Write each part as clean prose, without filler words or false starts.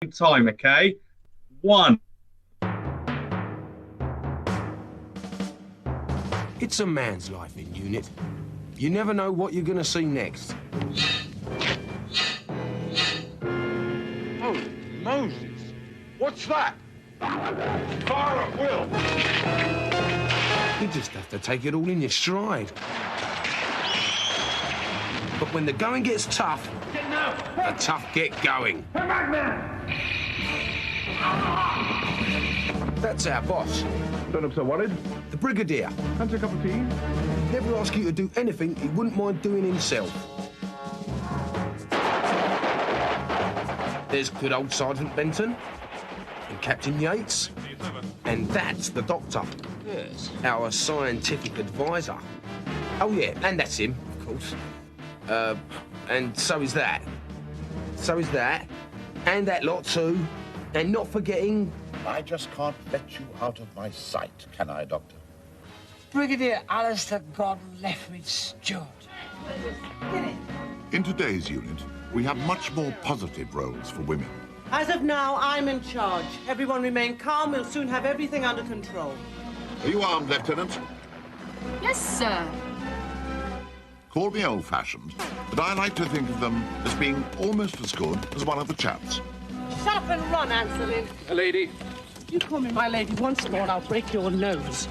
time, okay? One. It's a man's life in unit. You never know what you're gonna see next. Holy Moses! What's that? Fire at will! You just have to take it all in your stride. But when the going gets tough, the tough get going. That's our boss, Don't look so worried. the Brigadier. Fancy a cup of tea? Never ask you to do anything he wouldn't mind doing himself. There's good old Sergeant Benton and Captain Yates. And that's the Doctor. Yes. Our scientific advisor. Oh yeah, and that's him, of course. And so is that. So is that. And that lot too. And not forgetting... I just can't let you out of my sight, can I, Doctor? Brigadier Alistair Gordon Lethbridge Stewart. In today's unit, we have much more positive roles for women. As of now, I'm in charge. Everyone remain calm. We'll soon have everything under control. Are you armed, Lieutenant? Yes, sir. Call me old-fashioned, but I like to think of them as being almost as good as one of the chaps. Shut up and run, Anselin. A lady. You call me my lady once more, and I'll break your nose.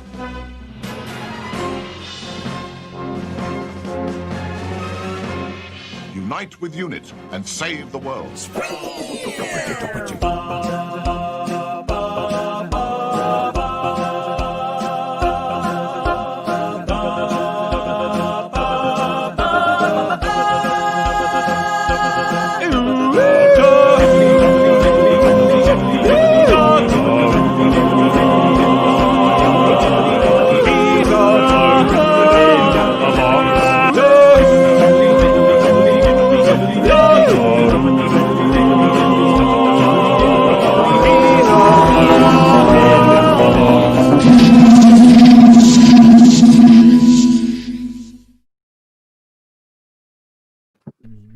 Unite with unit and save the world.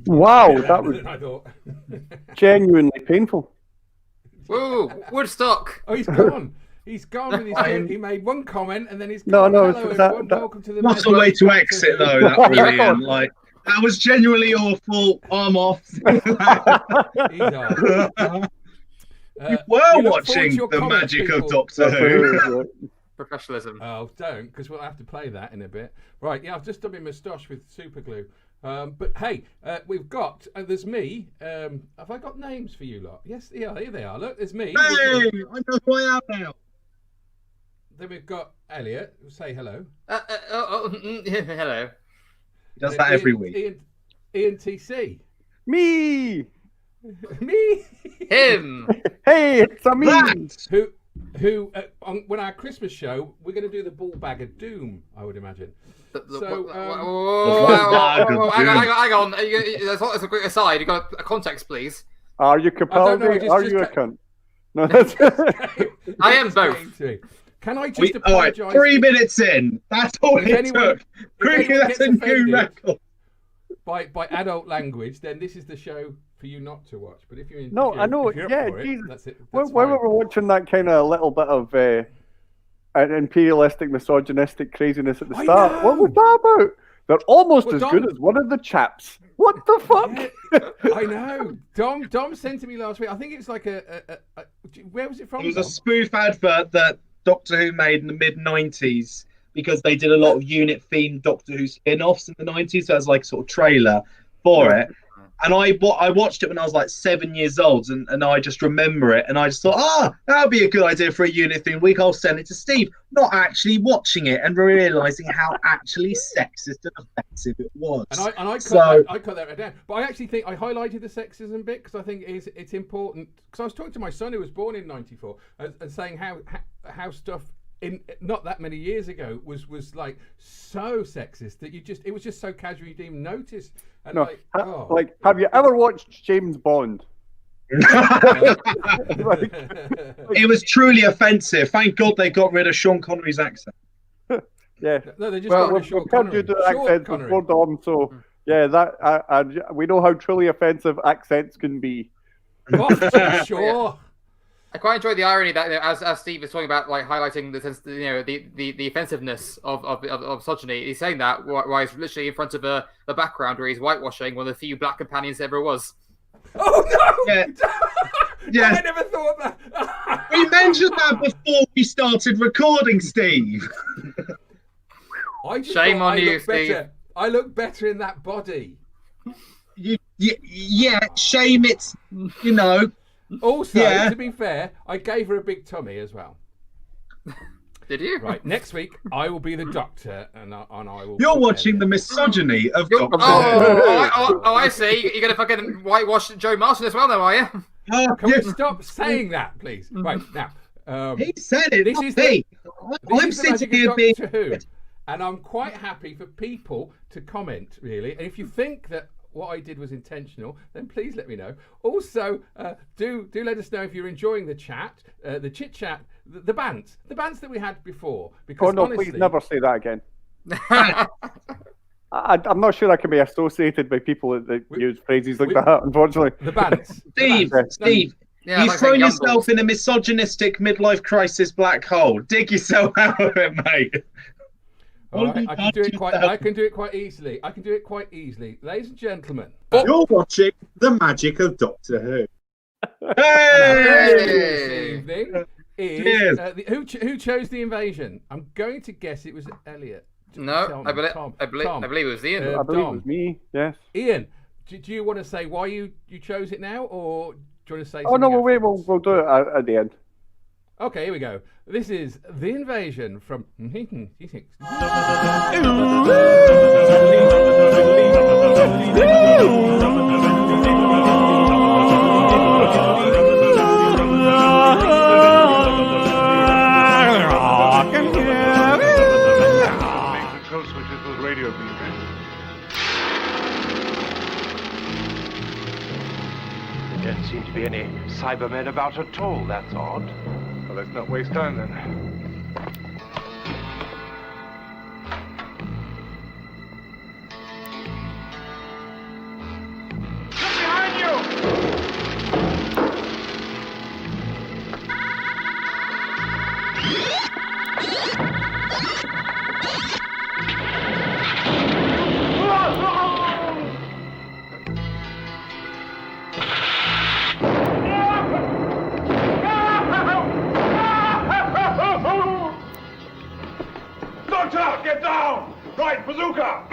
Wow, that was I thought. genuinely painful. Whoa, Woodstock! Oh, he's gone. He's gone with his joke. He made one comment and then he's No, gone. no, Hello, that- everyone. that- Welcome to the What a way to exit, though, that brilliant. Like, that was genuinely awful. I'm off. He's on. We were we look forward to watching your the comments, magic people. of Doctor Who. Professionalism. Oh, don't, because we'll have to play that in a bit. Right, yeah, I've just done my moustache with super glue. But hey, we've got, there's me. Have I got names for you lot? Yes, yeah, here they are. Look, there's me. Hey, I know who I am now. Then we've got Elliot. Say hello. Hello. He does that every week. Ian TC. Me! Me. Him. Hey, it's a me! Who when our Christmas show, we're going to do the ball bag of doom, I would imagine. So, hang on. That's a quick aside. You got a context, please. Are you Capaldi? Are you a cunt? No, that's... I am both. Can I just All right, apologise? 3 minutes in. That's all If it anyone- took. if Quickly, anyone that's gets a new offended record. by adult language, then this is the show for you not to watch. But if you're in, No, if you're, I know. if you're up Yeah, for it, Jesus. that's it. When That's we fine. were watching that kind of little bit of an imperialistic, misogynistic craziness at the I start, what know. was that about? They're almost Well, as Dom- good as one of the chaps. What the fuck? Yeah, I know. Dom sent to me last week. I think it's like a where was it from? It was a Dom? spoof advert that Doctor Who made in the mid-90s because they did a lot of unit-themed Doctor Who spin-offs in the 90s. So it was like sort of trailer for it. And I watched it when I was like 7 years old, and I just remember it, and I just thought, that would be a good idea for a unit theme week. I'll send it to Steve. Not actually watching it and realizing how actually sexist and offensive it was. And I cut that right down. But I actually think I highlighted the sexism bit because I think it's important. Because I was talking to my son who was born in '94 and saying how stuff in not that many years ago was like so sexist that it was just so casual you didn't even notice. And No, like, have you ever watched James Bond? It was truly offensive. Thank God they got rid of Sean Connery's accent. Yeah. No, they just Well, got rid we've of Sean heard you Connery. do Short accents Connery. before, Dom, so yeah, that we know how truly offensive accents can be. Sure. I quite enjoyed the irony that, as Steve was talking about, like highlighting the sense, the offensiveness of misogyny. He's saying that while he's literally in front of a background where he's whitewashing one of the few black companions there ever was. Oh no! Yeah. Yeah. I never thought of that. We mentioned that before we started recording, Steve. Shame on you, Steve. I look better in that body. Yeah, shame it's, Also, Yeah. to be fair, I gave her a big tummy as well. Did you? Right, next week I will be the doctor, and I will. You're watching the misogyny of Doctor Who. I see. You're going to fucking whitewash Joe Martin as well, though, are you? Can we stop saying that, please? Right, now. He said it, This not is me. I'm sitting here being... Who, and I'm quite happy for people to comment, really. And if you think that what I did was intentional, then please let me know. Also, do let us know if you're enjoying the chat, the chit chat, the bants that we had before. Because honestly, please never say that again. I'm not sure I can be associated with people that use phrases like that, unfortunately. The bants. Steve, you've thrown yourself in a misogynistic midlife crisis black hole. Dig yourself out of it, mate. Right, I can do it quite easily. Ladies and gentlemen. You're watching the magic of Doctor Who. This evening is who chose the invasion? I'm going to guess it was Elliot. No, I believe it was Ian. I believe it was me. Yes. Ian, do you want to say why you chose it now, or do you want to say? Oh no, we'll do it at the end. Okay, here we go. This is the invasion from. There don't seem to be any Cybermen about at all, that's odd. Well, let's not waste time then. Look behind you! Doctor, get down! Right, bazooka!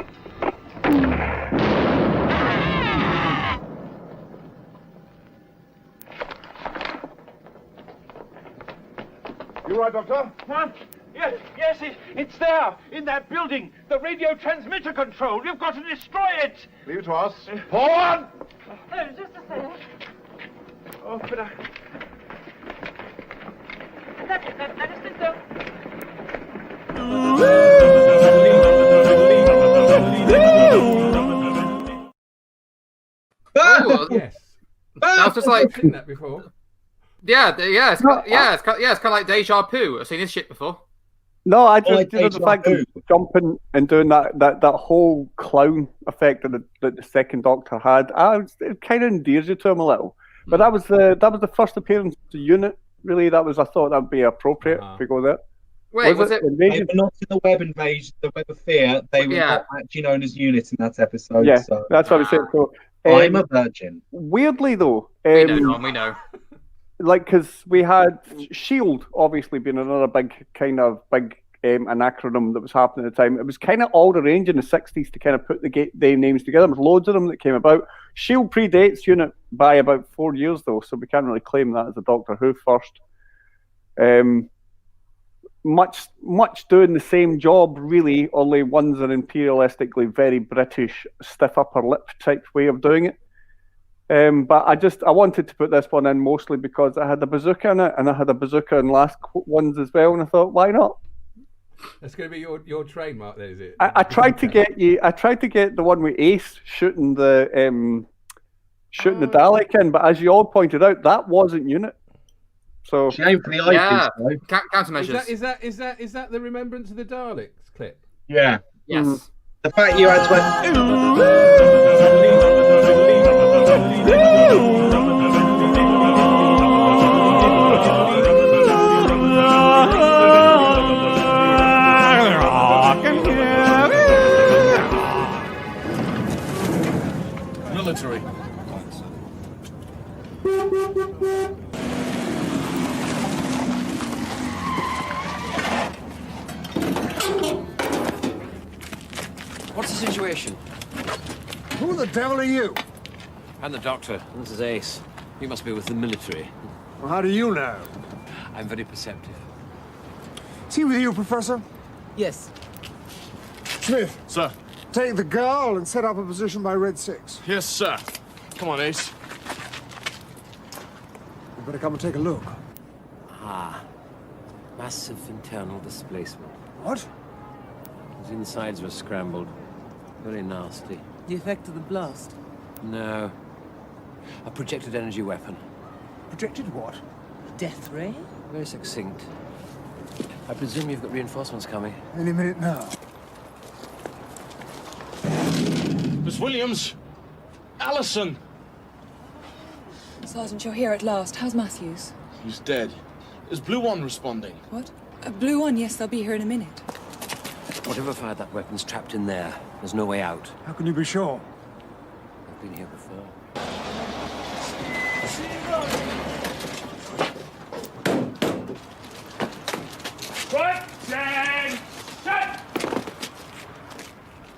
You right, Doctor? What? Yes, it's there, in that building. The radio transmitter control. You've got to destroy it. Leave it to us. Forward! Oh, just a second. Oh, but that is it, though. Oh, yes. That was just like. I've seen that before. It's kind of like deja vu. I've seen this shit before. No, I just the fact of jumping and doing that whole clown effect that the second Doctor had. It kind of endears you to him a little. But that was the first appearance of the unit. Really, I thought that would be appropriate to go there. Wait, was it? They were not in the web invasion, the web of fear. They were not actually known as units in that episode. Yeah, so. that's what I was saying. So, I'm a virgin. Weirdly, though, We know. Like, because we had Shield obviously being another big an acronym that was happening at the time. It was kind of all the range in the 60s to kind of put the names together. There's loads of them that came about. Shield predates Unit by about 4 years, though, so we can't really claim that as a Doctor Who first. Much doing the same job, really, only one's an imperialistically very British, stiff upper lip type way of doing it. But I wanted to put this one in mostly because I had a bazooka in it, and I had a bazooka in last ones as well, and I thought, why not? That's going to be your trademark, then, is it? I tried to get the one with Ace shooting the Dalek in, but as you all pointed out, that wasn't Unit. So shame for the eyepiece, though. Countermeasures. Is that the Remembrance of the Daleks clip? Yeah. Yes. The fact you had to. the situation? Who the devil are you? I'm the doctor. This is Ace. You must be with the military. Well, how do you know? I'm very perceptive. Is he with you, Professor? Yes. Smith. Sir. Take the girl and set up a position by Red 6. Yes, sir. Come on, Ace. You better come and take a look. Ah. Massive internal displacement. What? His insides were scrambled. Very nasty. The effect of the blast. No. A projected energy weapon. Projected what? Death ray? Very succinct. I presume you've got reinforcements coming. Any minute now. Miss Williams! Allison! Sergeant, you're here at last. How's Matthews? He's dead. Is Blue One responding? What? Blue One? Yes, they'll be here in a minute. Whatever fired that weapon's trapped in there. There's no way out. How can you be sure? I've been here before.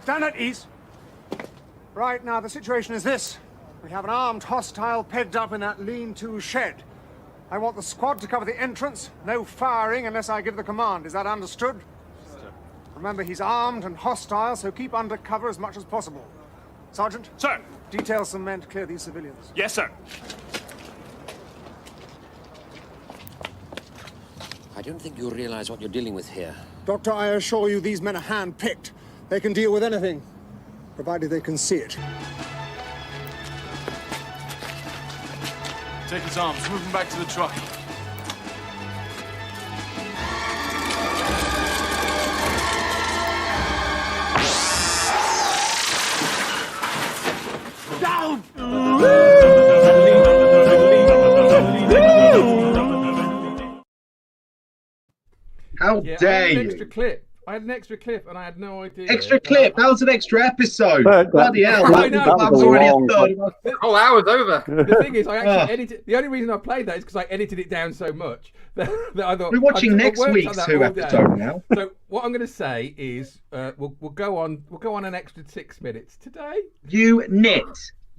Stand at ease. Right, now the situation is this. We have an armed hostile pegged up in that lean-to shed. I want the squad to cover the entrance. No firing unless I give the command. Is that understood? Sir. Remember, he's armed and hostile, so keep under cover as much as possible. Sergeant? Sir. Detail some men to clear these civilians. Yes, sir. I don't think you realize what you're dealing with here. Doctor, I assure you these men are hand-picked. They can deal with anything, provided they can see it. Take his arms, move him back to the truck. Down! How dare you? Extra clip. I had an extra clip and I had no idea. Extra clip. That was an extra episode. Bloody hell. I know. That was already a third. Oh, hour's over. The thing is, I actually edited. The only reason I played that is because I edited it down so much that I thought we're watching next worked on week's that Who all day. episode now. So what I'm going to say is, we'll go on an extra 6 minutes today. You knit.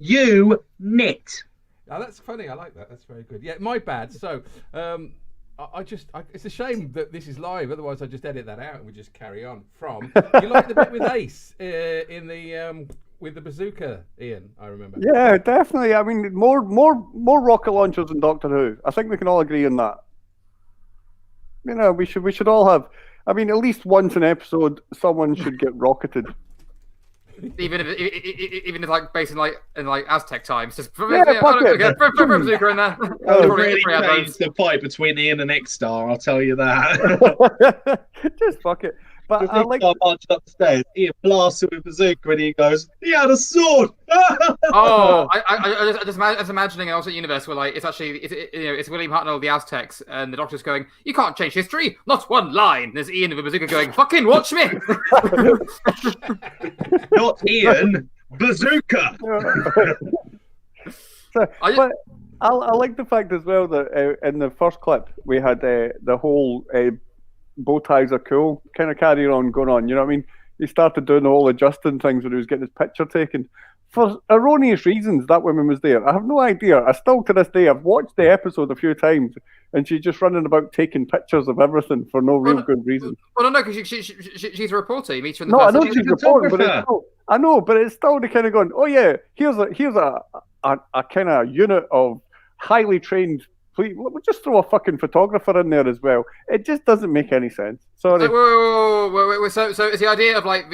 You knit. Oh, that's funny. I like that. That's very good. Yeah, my bad. So, it's a shame that this is live. Otherwise, I just edit that out and we just carry on. From you like the bit with Ace in the with the bazooka, Ian. I remember. Yeah, definitely. I mean, more rocket launchers than Doctor Who. I think we can all agree on that. You know, we should all have. I mean, at least once an episode, someone should get rocketed. Even if like based in like Aztec times, just fuck it. bazooka in there. Really changed the fight between Ian and X-Star, I'll tell you that. Just fuck it. But I like marched upstairs. Ian blasts him with bazooka and he goes, "He had a sword." Oh, I just imagining an alternate universe where like it's actually it's William Hartnell, the Aztecs, and the Doctor's going, "You can't change history, not one line." There's Ian with a bazooka going, "Fucking watch me." Not Ian, bazooka. But I like the fact as well that in the first clip we had the whole bow ties are cool kind of carry on going on. You know what I mean? He started doing the whole adjusting things when he was getting his picture taken. For erroneous reasons, that woman was there. I have no idea. I still, to this day, I've watched the episode a few times, and she's just running about taking pictures of everything for no real good reason. Well, no, because she's a reporter. You meet her in the No, I first know episode. she's reporting, but it's still, I know, but it's still the kind of going, oh yeah, here's a kind of unit of highly trained. Please, we'll just throw a fucking photographer in there as well. It just doesn't make any sense. Sorry. Wait. So is the idea of like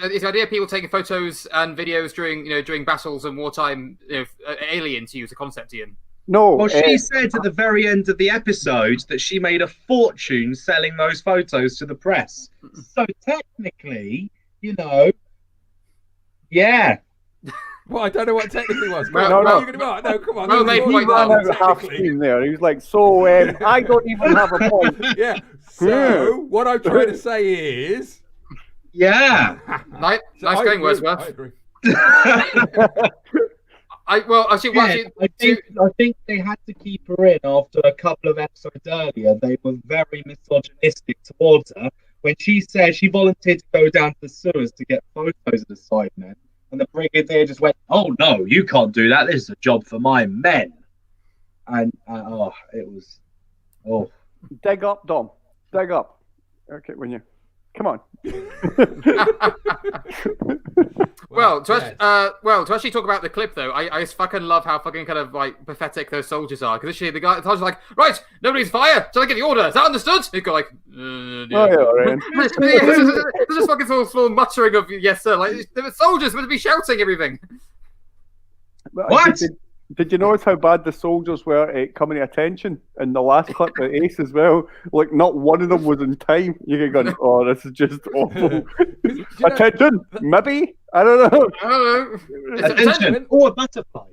is the idea of people taking photos and videos during battles and wartime alien to use a concept, Ian? No. Well, she said at the very end of the episode that she made a fortune selling those photos to the press. So technically, yeah. Well, I don't know what technically was. No, come on. He ran out of half steam there. He was like, so I don't even have a point. Yeah. So what I'm trying to say is, yeah. Nice going, Wordsworth. I agree. I think they had to keep her in after a couple of episodes earlier. They were very misogynistic towards her when she said she volunteered to go down to the sewers to get photos of the Cybermen, and the brigadier just went, "Oh no, you can't do that. This is a job for my men." And it was, Dig up, Dom. Dig up. Okay, when you come on. Well, to actually talk about the clip though, I just fucking love how fucking kind of like pathetic those soldiers are. Because literally the sergeant's like, right, nobody's fire, so I get the order. Is that understood? He's got like, there's just fucking small muttering of yes sir. Like the soldiers meant to be shouting everything. What? Did you notice how bad the soldiers were at coming to attention in the last clip with Ace as well? Like, not one of them was in time. You're going, oh, this is just awful. Attention, maybe? I don't know. Attention, or a butterfly.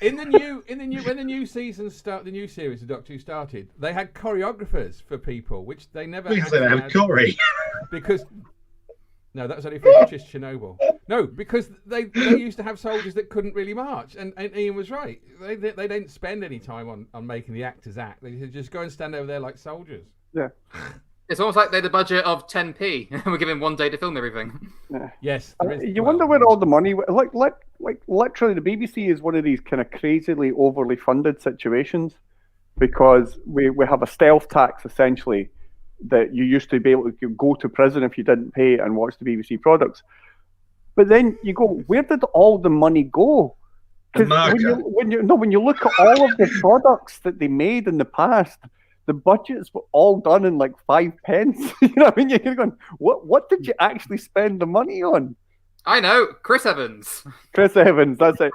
When the new season the new series of Doctor Who started, they had choreographers for people, which they never. Because they have Corey. Because. No, that was only for British Chernobyl. No, because they used to have soldiers that couldn't really march, and Ian was right. They didn't spend any time on making the actors act. They just go and stand over there like soldiers. Yeah. It's almost like they had a budget of 10p and we're given 1 day to film everything. Yeah. Yes. You wonder where all the money... Like literally, the BBC is one of these kind of crazily overly funded situations because we have a stealth tax, essentially, that you used to be able to go to prison if you didn't pay and watch the BBC products. But then you go, where did all the money go? Because when you look at all of the products that they made in the past, the budgets were all done in like 5 pence. You know what I mean? You're going, what did you actually spend the money on? I know, Chris Evans. Chris Evans, that's it.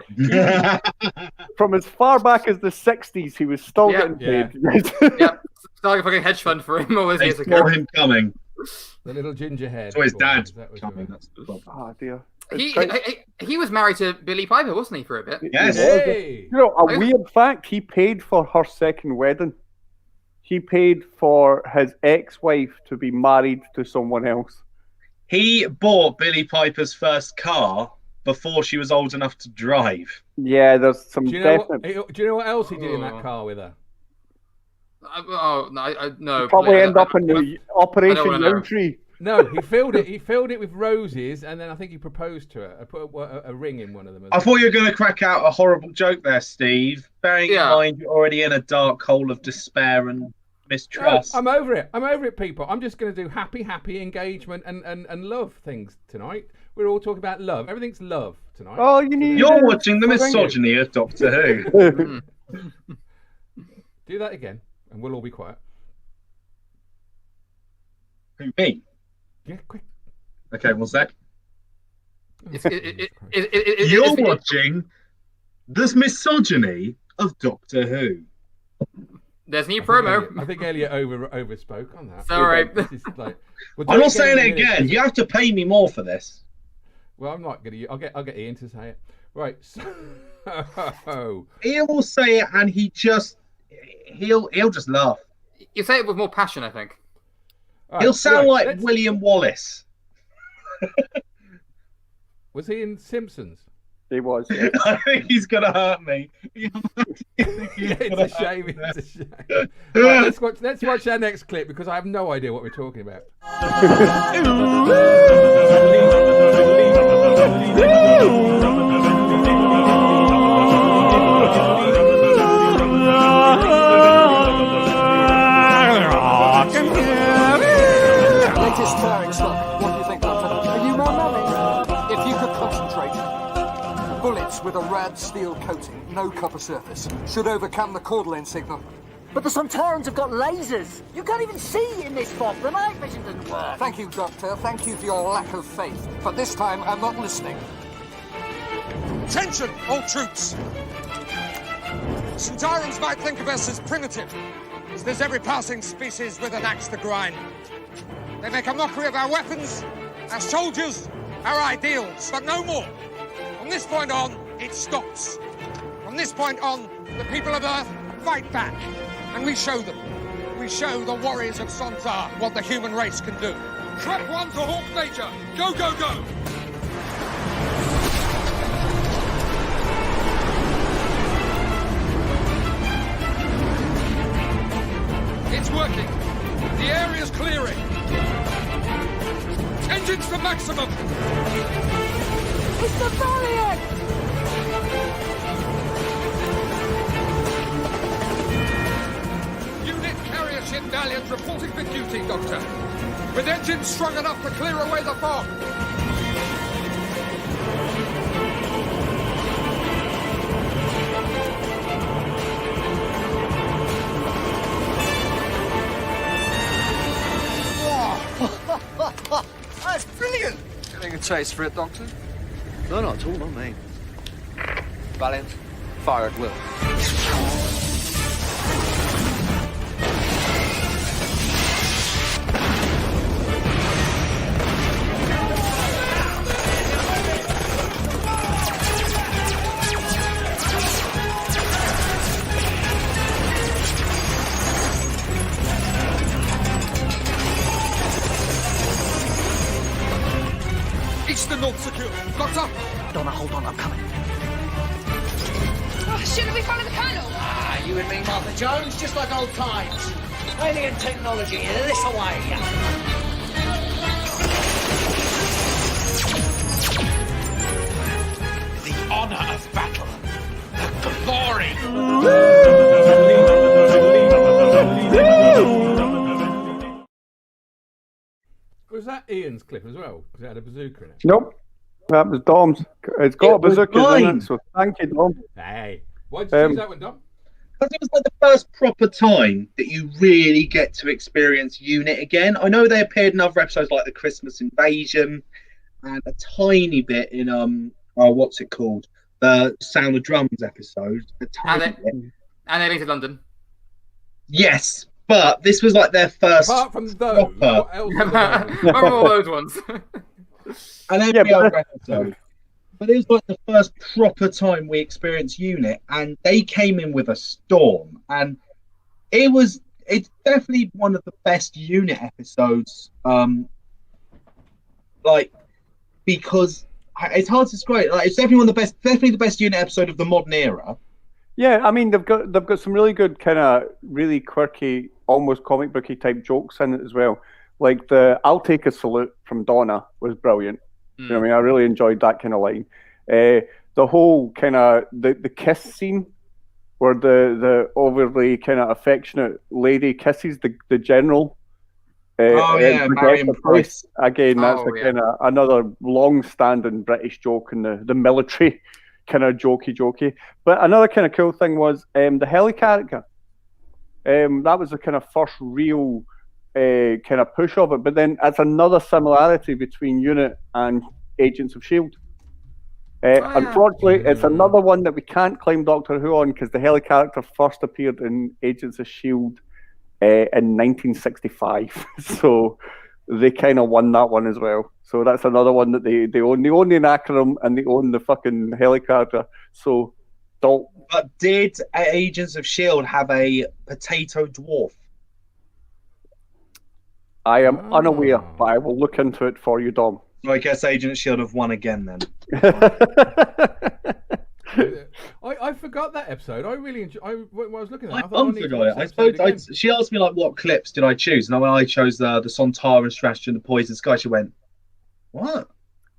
From as far back as the 60s, he was still getting paid. Yep, starting a fucking hedge fund for him all those years ago. Saw him coming. The little ginger hair. So his dad coming. That's the problem. Oh dear. He was married to Billie Piper, wasn't he, for a bit? Yes. You know, a weird fact, he paid for her second wedding. He paid for his ex-wife to be married to someone else. He bought Billie Piper's first car before she was old enough to drive. Yeah, there's some do you know what else he did in that car with her? No. Probably end up in the Operation Roundtree. No, he filled it. He filled it with roses, and then I think he proposed to her. I put a ring in one of them. I thought you were going to crack out a horrible joke there, Steve. Bearing in mind you're already in a dark hole of despair and mistrust. No, I'm over it. I'm over it, people. I'm just going to do happy engagement and love things tonight. We're all talking about love. Everything's love tonight. Oh, you're watching the misogyny of Doctor Who. Do that again, and we'll all be quiet. Who, me? Yeah, quick. Okay, one sec. You're watching this misogyny of Doctor Who. There's new promo. I think Elliot overspoke on that. Sorry. I'm not saying it again. You have to pay me more for this. Well, I'm not gonna. I'll get Ian to say it. Right. So, Ian will say it, and he'll just laugh. You say it with more passion, I think. He'll sound like William Wallace. Was he in Simpsons? He was. I think he's gonna hurt me. It's a shame. It's a shame. Right, let's watch our next clip because I have no idea what we're talking about. Latest firing slot. What do you think, Doctor? Are you my mummy? If you could concentrate. Bullets with a rad steel coating, no copper surface, should overcome the Cordlane signal. But the Sontarans have got lasers. You can't even see in this fog. The night vision doesn't work. Thank you, Doctor. Thank you for your lack of faith. But this time, I'm not listening. Attention, all troops! Sontarans might think of us as primitive, as there's every passing species with an axe to grind. They make a mockery of our weapons, our soldiers, our ideals, but no more. From this point on, it stops. From this point on, the people of Earth fight back, and we show them. We show the warriors of Sontar what the human race can do. Trap 1 to Hawk Major. Go, go, go! It's working. The area's clearing. Engines to maximum! It's the Valiant! Unit carrier ship Valiant reporting for duty, Doctor. With engines strong enough to clear away the fog. That's brilliant! Getting a taste for it, Doctor? No, not at all, not me. Valiant, fire at will. East and north secure. Doctor! Donna, hold on, I'm coming. Oh, shouldn't we follow the colonel? Ah, you and me, Martha Jones, just like old times. Alien technology, this away. The honor of battle. The glory. Was that Ian's clip as well? Because it had a bazooka in it. Nope. That was Dom's. It's got a bazooka in mine. it, so thank you, Dom. Hey, why did you choose that one, Dom? Because it was like the first proper time that you really get to experience Unit again. I know they appeared in other episodes like the Christmas Invasion and a tiny bit in what's it called? The Sound of Drums episode. A tiny bit. And they to London. Yes, but this was like their first. Apart from those, what else? Remember all those ones? And every other episode. But it was like the first proper time we experienced Unit, and they came in with a storm, and it's definitely one of the best Unit episodes. Because it's hard to describe. Like, it's definitely definitely the best Unit episode of the modern era. Yeah, I mean they've got some really good kind of really quirky, almost comic booky type jokes in it as well. Like the "I'll take a salute" from Donna was brilliant. You know what I mean? I really enjoyed that kind of line. The whole kind of the kiss scene where the overly kind of affectionate lady kisses the general. Marion Price. Again, that's kind of another long-standing British joke in the military, kind of jokey. But another kind of cool thing was the heli character. That was the kind of first real kind of push of it. But then it's another similarity between Unit and Agents of S.H.I.E.L.D. Unfortunately, it's another one that we can't claim Doctor Who on because the heli character first appeared in Agents of S.H.I.E.L.D. In 1965. So they kind of won that one as well. So that's another one that they own. They own the acronym and they own the fucking heli character. So don't. But did Agents of S.H.I.E.L.D. have a potato dwarf? I am unaware, but I will look into it for you, Dom. I guess Agent of S.H.I.E.L.D. have won again then. I forgot that episode. I really enjoyed. When I was looking at it, I forgot it. I suppose she asked me like what clips did I choose, and when I chose the Sontaran strategy and the Poison Sky, she went, "What?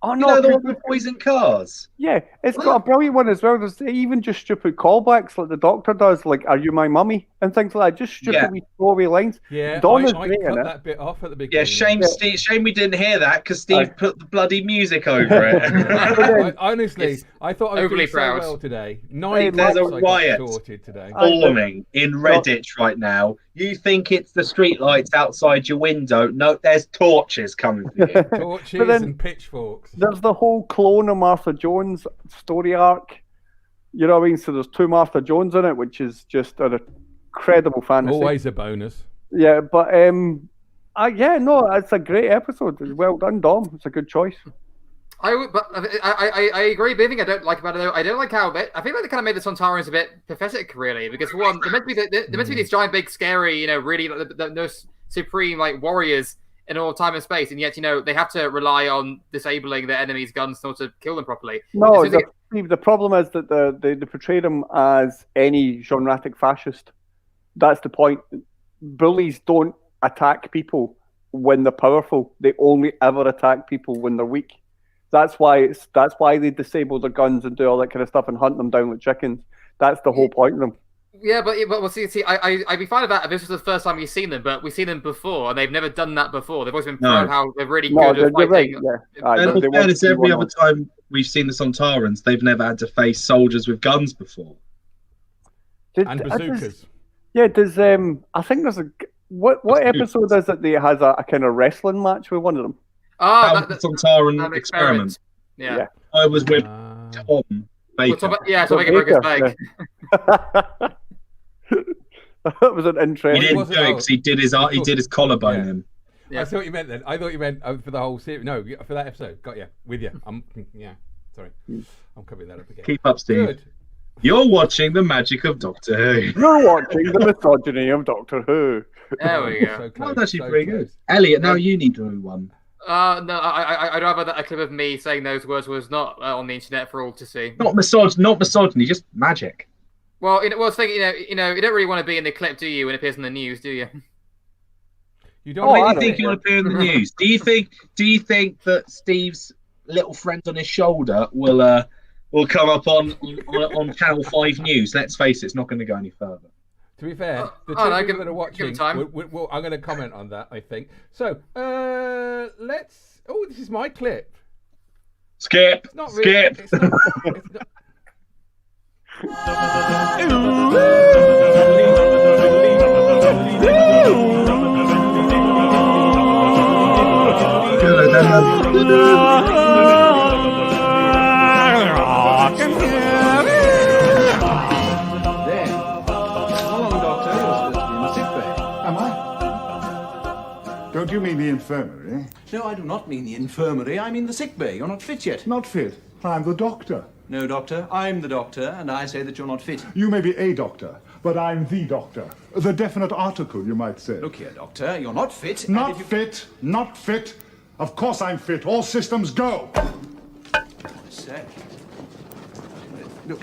Oh you no, know the one with poison cars." Yeah, it's got a brilliant one as well. There's even just stupid callbacks like the Doctor does, like "Are you my mummy?" and things like that. Just stupid wee throwaway lines. Yeah, Donna's I great cut in it. that bit off at the beginning. Yeah, shame we didn't hear that because Steve put the bloody music over it. Honestly, I thought I was doing so well today. 9 There's a months I got riot sorted today. forming in Reddit right now. You think it's the streetlights outside your window? No, there's torches coming for you. Torches and pitchforks. There's the whole clone of Martha Jones story arc. You know what I mean? So there's 2 Martha Jones in it, which is just an incredible fantasy. Always a bonus. Yeah, but it's a great episode. Well done, Dom. It's a good choice. I agree. The thing I don't like about it, though, I don't like how I feel like they kind of made the Sontarans a bit pathetic, really, because for one, they're meant to be these giant, big, scary, really the supreme warriors in all time and space, and yet they have to rely on disabling their enemies' guns in order to kill them properly. No, the problem is that they portray them as any genretic fascist. That's the point. Bullies don't attack people when they're powerful. They only ever attack people when they're weak. That's why they disable their guns and do all that kind of stuff and hunt them down like chickens. That's the whole point of them. Yeah, but we'll see. I'd be fine with that if this was the first time we've seen them, but we've seen them before, and they've never done that before. They've always been proud how they're really good at fighting. Right, And in fairness, every other time we've seen the Sontarans, they've never had to face soldiers with guns before. And bazookas. Does I think there's a what episode is it that has a kind of wrestling match with one of them? The Sontaran experiment. Yeah. I was with Tom Baker. Tom Baker broke his leg. That was an interesting. He didn't do it because he did his collarbone in. Yeah. I thought you meant then. I thought you meant for the whole series. No, for that episode. Got you. With you. Sorry. I'm covering that up again. Keep up, Steve. Good. You're watching the magic of Doctor Who. You're watching the misogyny of Doctor Who. There we go. That's actually pretty good. Elliot, now you need to do one. No, I'd rather that a clip of me saying those words was not on the internet for all to see. Not misogyny, just magic. Well, you don't really want to be in the clip, do you? When it appears in the news, do you? You don't. Why do you think you want to appear in the news? Do you think that Steve's little friend on his shoulder will come up on Channel 5 News? Let's face it, it's not going to go any further. To be fair, the two people that are watching, I'm going to comment on that, I think. So, let's... Oh, this is my clip. Skip. It's not really, Skip. It's not... Don't you mean the infirmary? No, I do not mean the infirmary. I mean the sick bay. You're not fit yet. Not fit? I'm the doctor. No, doctor. I'm the doctor, and I say that you're not fit. You may be a doctor, but I'm the doctor. The definite article, you might say. Look here, doctor. You're not fit. Not fit. Not fit. Of course I'm fit. All systems go. I say. Look.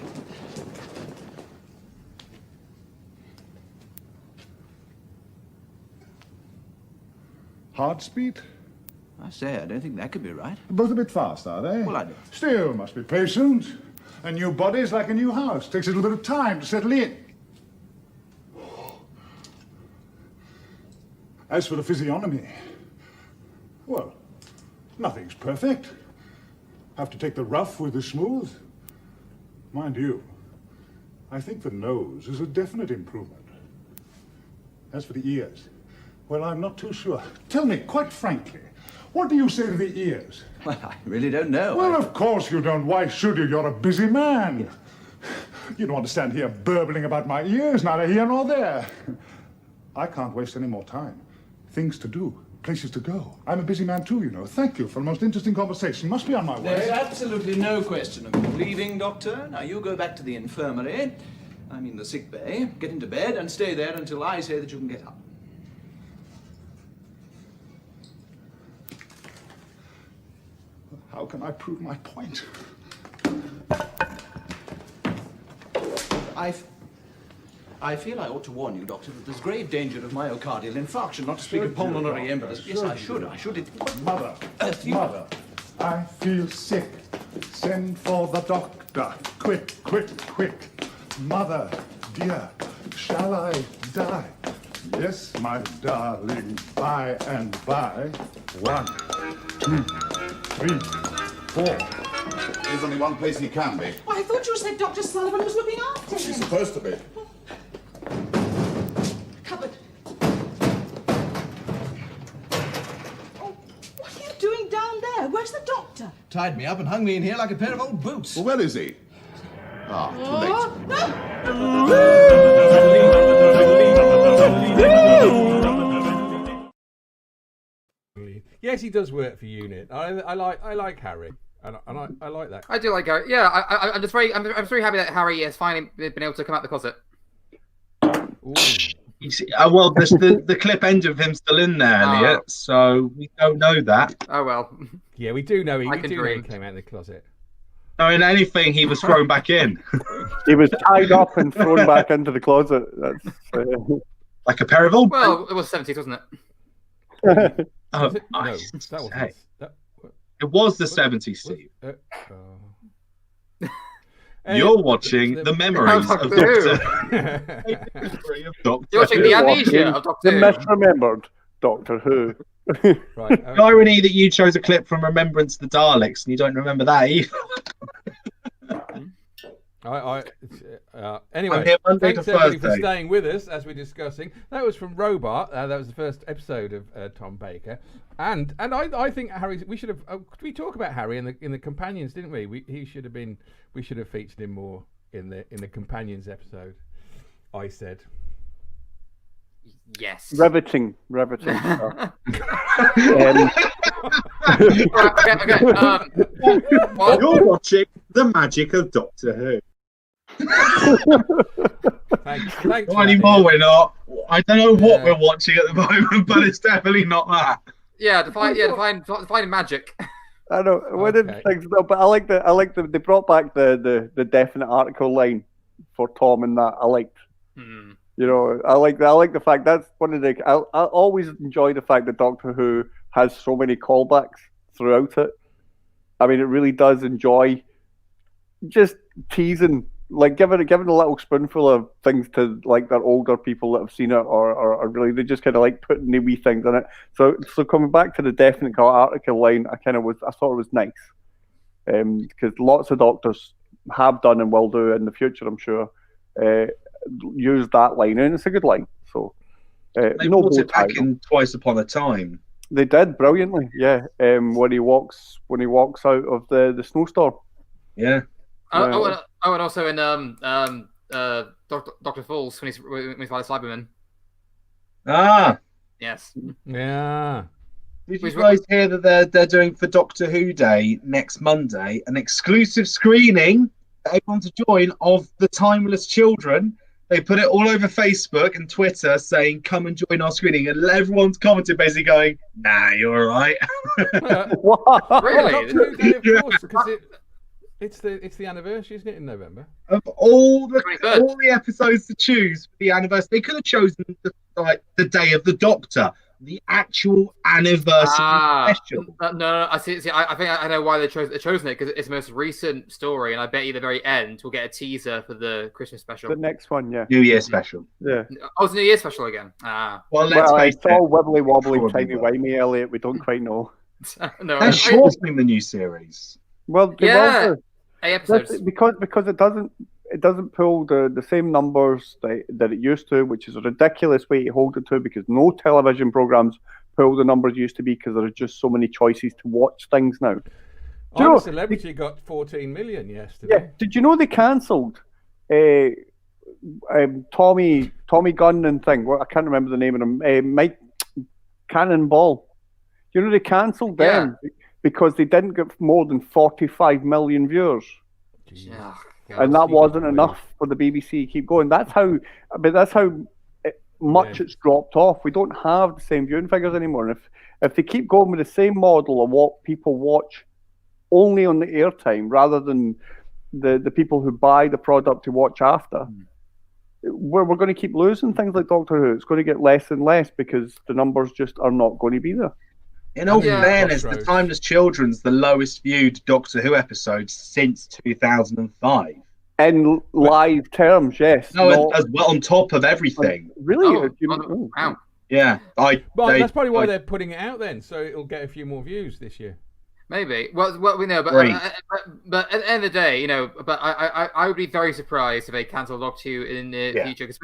Heart speed? I say, I don't think that could be right. Both a bit fast, are they? Well, I don't. Still, must be patient. A new body's like a new house. Takes a little bit of time to settle in. As for the physiognomy, well, nothing's perfect. Have to take the rough with the smooth. Mind you, I think the nose is a definite improvement. As for the ears, well, I'm not too sure. Tell me, quite frankly, what do you say to the ears? Well, I really don't know. Well, of course you don't. Why should you? You're a busy man. You don't want to stand here burbling about my ears, neither here nor there. I can't waste any more time. Things to do, places to go. I'm a busy man too, you know. Thank you for the most interesting conversation. Must be on my way. There's absolutely no question of you leaving, doctor. Now you go back to the infirmary, I mean the sick bay, get into bed and stay there until I say that you can get up. How can I prove my point? I feel I ought to warn you, doctor, that there's grave danger of myocardial infarction, not to speak of pulmonary embolism. Yes, I should. Mother, Mother, I feel sick. Send for the doctor. Quick, quick, quick. Mother, dear, shall I die? Yes, my darling, by and by. 1, 2, 3, 4. There's only one place he can be. Well, I thought you said Dr. Sullivan was looking after him. She's supposed to be. Cupboard. Oh, what are you doing down there? Where's the doctor? Tied me up and hung me in here like a pair of old boots. Well, where is he? Ah, too late. Yes, he does work for UNIT. I like Harry, and I like that. I do like Harry. Yeah, I'm just very happy that Harry has finally been able to come out the closet. Well, the clip ended with him still in there, Elliot. So we don't know that. Oh well. Yeah, we do know he I can know he dream. came out of the closet. No, in anything, he was thrown back in. He was tied up and thrown back into the closet. That's like a pair of old. Well, it was 70s, wasn't it? Was it? I No, say. that wasn't. That, It was the 70s, Steve. You're watching the memories of Doctor Who. You're watching the amnesia of Doctor The Who. misremembered Doctor Who. Right. The irony that you chose a clip from Remembrance of the Daleks and you don't remember that either. Anyway, I'm here Monday thanks to everybody for Thursday. staying with us as we're discussing. That was from Robot. That was the first episode of Tom Baker, and I think Harry. We should have. We talk about Harry in the companions, didn't we? We should have been. We should have featured him more in the companions episode. I said. Yes. Riveting stuff. You're watching the magic of Doctor Who. Thanks Not anymore, we're not. I don't know what we're watching at the moment, but it's definitely not that. Yeah, define magic. I know. One of the things, though, but I like the they brought back the definite article line for Tom and that. I liked. You know, I like the fact that's one of the. I always enjoy the fact that Doctor Who has so many callbacks throughout it. I mean, it really does enjoy just teasing, like giving a little spoonful of things to like their older people that have seen it, or really they just kind of like putting the wee things in it. So coming back to the definite article line, I thought it was nice, because lots of doctors have done and will do in the future, I'm sure. Use that line, and it's a good line. So they brought it back in Twice Upon a Time. They did brilliantly, yeah. When he walks out of the snowstorm. Yeah. And also in Dr. Falls when he's by Cyberman. Ah. Yes. Yeah. Did you guys hear that they're doing for Doctor Who Day next Monday an exclusive screening for everyone to join of The Timeless Children? They put it all over Facebook and Twitter saying, "Come and join our screening," and everyone's commented basically going, "Nah, you're all right." What? Really? Doctor Who Day, of course, because it's the anniversary, isn't it, in November? Of all the episodes to choose for the anniversary, they could have chosen the day of the Doctor, the actual anniversary special. No, I see. I think I know why they've chosen it, because it's the most recent story, and I bet you the very end we'll get a teaser for the Christmas special. The next one, yeah. New Year special. Yeah. Oh, it's a New Year special again. Well, let's face it's all it. wibbly wobbly, timey-wimey, Elliot. We don't quite know. No, They're shortening the new series. Well, they yeah, will do. 8 episodes. Because it doesn't pull the same numbers that it used to, which is a ridiculous way to hold it to, because no television programs pull the numbers used to be, because there are just so many choices to watch things now. The Celebrity got 14 million yesterday. Yeah. Did you know they cancelled Tommy Gunn and thing? Well, I can't remember the name of him. Mike Cannonball. You know they cancelled them because they didn't get more than 45 million viewers. Yeah. And that wasn't enough for the BBC to keep going. That's how much it's dropped off. We don't have the same viewing figures anymore. And if they keep going with the same model of what people watch only on the airtime rather than the people who buy the product to watch after, we're going to keep losing things like Doctor Who. It's going to get less and less because the numbers just are not going to be there. In all fairness, The Timeless Children's the lowest viewed Doctor Who episode since 2005. In live terms, yes. No, as well on top of everything. Really? Wow. Yeah. That's probably why they're putting it out then, so it'll get a few more views this year. Maybe. Well, we know, but at the end of the day, you know, but I would be very surprised if they cancel Doctor Who in the future, because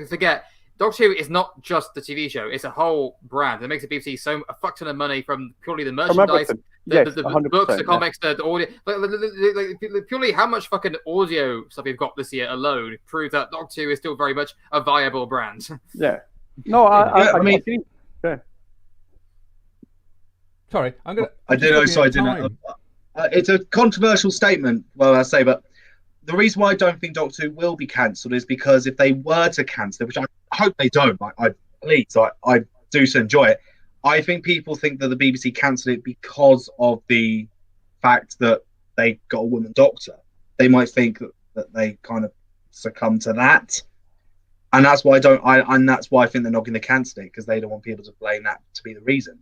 forget. Doctor Who is not just the TV show; it's a whole brand. It makes the BBC a fuck ton of money from purely the merchandise, the books, the comics, the audio. Like, purely how much fucking audio stuff we've got this year alone proves that Doctor Who is still very much a viable brand. Yeah. No, I mean. Yeah. Sorry, I'm gonna. I did know, so I didn't. It's a controversial statement. Well, I say, but the reason why I don't think Doctor Who will be cancelled is because if they were to cancel it, which I hope they don't, I do so enjoy it. I think people think that the BBC cancelled it because of the fact that they got a woman doctor. They might think that they kind of succumb to that. And that's why I think they're not going to cancel it, because they don't want people to blame that to be the reason.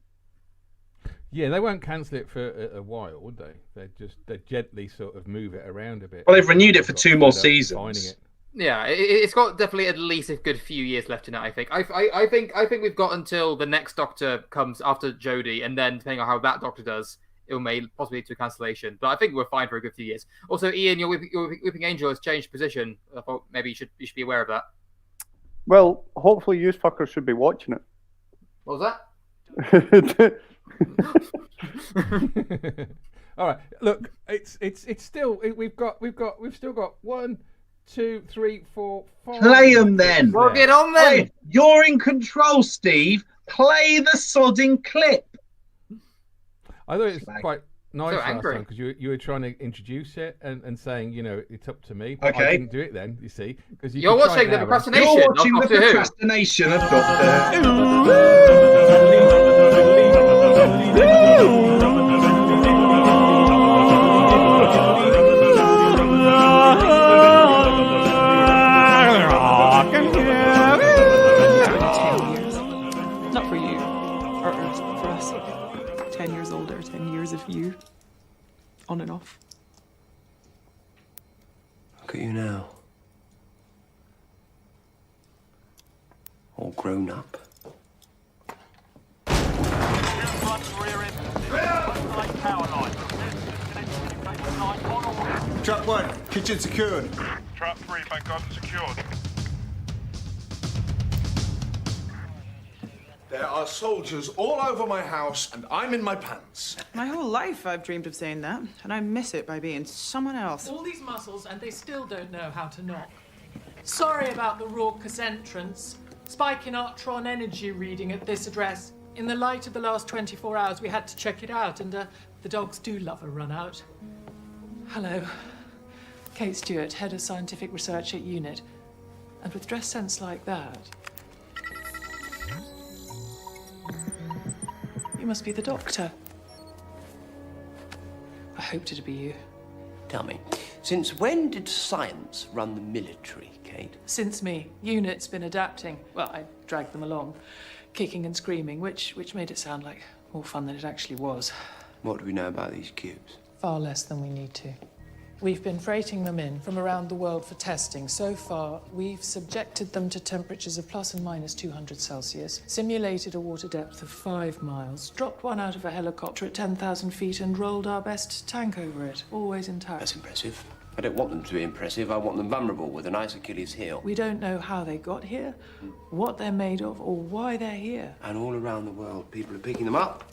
Yeah, they won't cancel it for a while, would they? They gently sort of move it around a bit. Well, they've renewed it for 2 more seasons. Yeah, it's got definitely at least a good few years left in it. I think. I think we've got until the next Doctor comes after Jodie, and then depending on how that Doctor does, it may possibly lead to a cancellation. But I think we're fine for a good few years. Also, Ian, your Weeping Angel has changed position. I thought maybe you should be aware of that. Well, hopefully you fuckers should be watching it. What was that? All right. Look, it's still we've still got 1, 2, 3, 4, 5. Play them then. Well, get on then. Hey, you're in control, Steve. Play the sodding clip. I thought it was quite nice So last angry. time, because you were trying to introduce it and saying, it's up to me. But I Okay. didn't do it then, you see. Because You're watching the procrastination. You're watching of the Doctor Who. procrastination of Doctor Not for you, or for us. 10 years older, 10 years of you. On and off. Look at you now. All grown up. Trap 1, kitchen secured. Trap 3, thank God, secured. There are soldiers all over my house, and I'm in my pants. My whole life I've dreamed of saying that, and I miss it by being someone else. All these muscles, and they still don't know how to knock. Sorry about the raucous entrance. Spike in Artron energy reading at this address. In the light of the last 24 hours, we had to check it out, and the dogs do love a run out. Hello. Kate Stewart, Head of Scientific Research at UNIT. And with dress sense like that, you must be the Doctor. I hoped it'd be you. Tell me, since when did science run the military, Kate? Since me, UNIT's been adapting. Well, I dragged them along, kicking and screaming, which made it sound like more fun than it actually was. What do we know about these cubes? Far less than we need to. We've been freighting them in from around the world for testing. So far, we've subjected them to temperatures of plus and minus 200 Celsius, simulated a water depth of 5 miles, dropped one out of a helicopter at 10,000 feet and rolled our best tank over it, always intact. That's impressive. I don't want them to be impressive. I want them vulnerable with a nice Achilles heel. We don't know how they got here, what they're made of, or why they're here. And all around the world, people are picking them up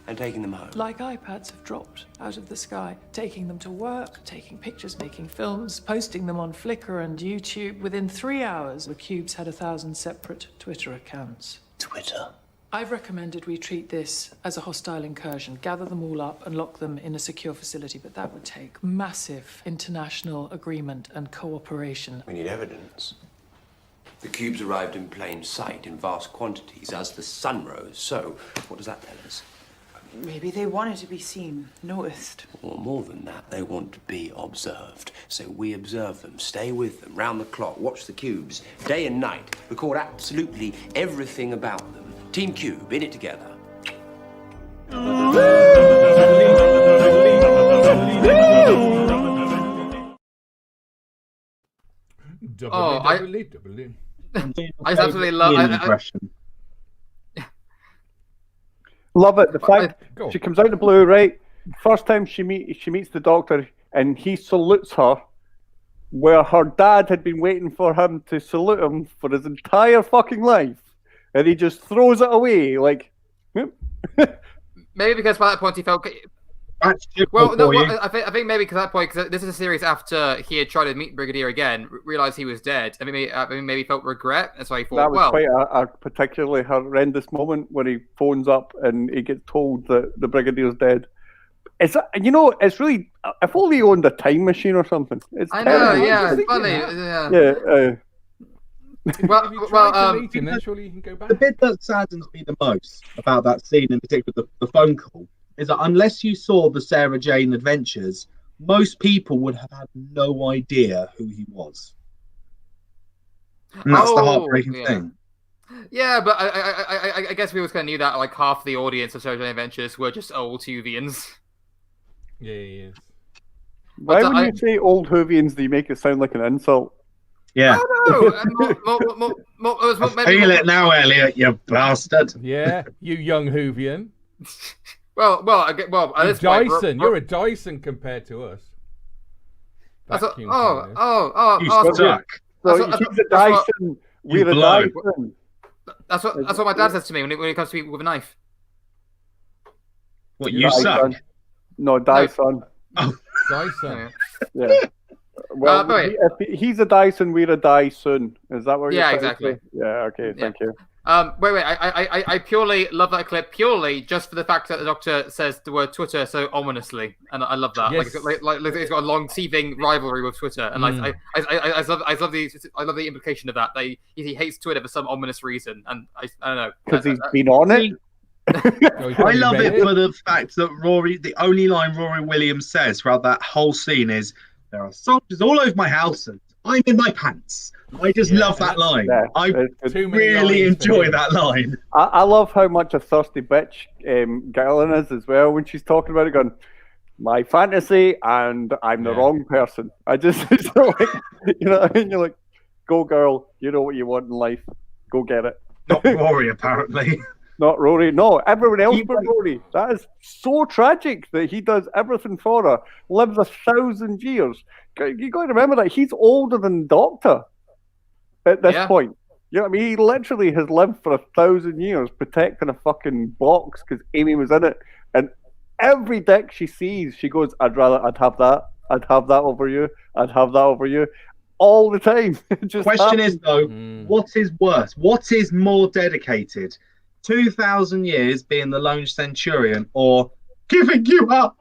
and taking them home. Like iPads have dropped out of the sky, taking them to work, taking pictures, making films, posting them on Flickr and YouTube. Within 3 hours, the cubes had 1,000 separate Twitter accounts. Twitter? I've recommended we treat this as a hostile incursion, gather them all up and lock them in a secure facility, but that would take massive international agreement and cooperation. We need evidence. The cubes arrived in plain sight in vast quantities as the sun rose. So, what does that tell us? Maybe they wanted to be seen, noticed. Or more than that, they want to be observed. So we observe them, stay with them, round the clock, watch the cubes, day and night, record absolutely everything about them. Team Cube, in it together. I just absolutely love. Love it. The fact she comes out of the blue, right? First time she meets the Doctor, and he salutes her, where her dad had been waiting for him to salute him for his entire fucking life, and he just throws it away like. Maybe because by that point he felt. Well, no, I think maybe because at that point, because this is a series after he had tried to meet Brigadier again, realized he was dead. I mean, maybe he felt regret. That's why he thought. That was quite a particularly horrendous moment when he phones up and he gets told that the Brigadier's dead. It's it's really, if only he owned a time machine or something. It's I know, terrible. yeah, it's funny, yeah. The bit that saddens me the most about that scene, in particular the phone call, is that unless you saw the Sarah Jane Adventures, most people would have had no idea who he was. And that's the heartbreaking thing. Yeah, but I guess we always kind of knew that like half the audience of Jojo Adventures were just old Whovians. Yeah. Why when you say old Whovians, do you make it sound like an insult? Yeah. Oh, no. I feel it now, Elliot, you bastard. Yeah, you young Whovian. Well, you're Dyson. You're a Dyson compared to us. You suck. So he's a Dyson. We're a Dyson. That's what my dad says to me when it comes to people with a knife. What, you suck? No, Dyson. Oh, Dyson. Yeah. Well, if he's a Dyson, we're a Dyson. Is that what you're saying? Exactly. Yeah, okay, thank you. Wait. I purely love that clip purely just for the fact that the Doctor says the word Twitter so ominously, and I love that. Yes. Like it's got a long teething rivalry with Twitter, and I love the implication of that. He hates Twitter for some ominous reason, and I don't know because he's been on it. I love it for the fact that the only line Rory Williams says throughout that whole scene is, "There are soldiers all over my house, and I'm in my pants." I just love that line. Yeah, I really enjoy that line. I love how much a thirsty bitch Gillian is as well when she's talking about it, going, "My fantasy, and I'm the wrong person." I just, it's like, you know what I mean? You're like, "Go girl, you know what you want in life. Go get it." Not Rory, apparently. Not Rory. No, everyone else but Rory. That is so tragic that he does everything for her, lives 1,000 years. You got to remember that he's older than the Doctor at this point. You know what I mean? He literally has lived for 1,000 years protecting a fucking box because Amy was in it. And every dick she sees, she goes, I'd have that. I'd have that over you. I'd have that over you. All the time. Question is, though, what is worse? What is more dedicated? 2,000 years being the lone centurion or giving you up?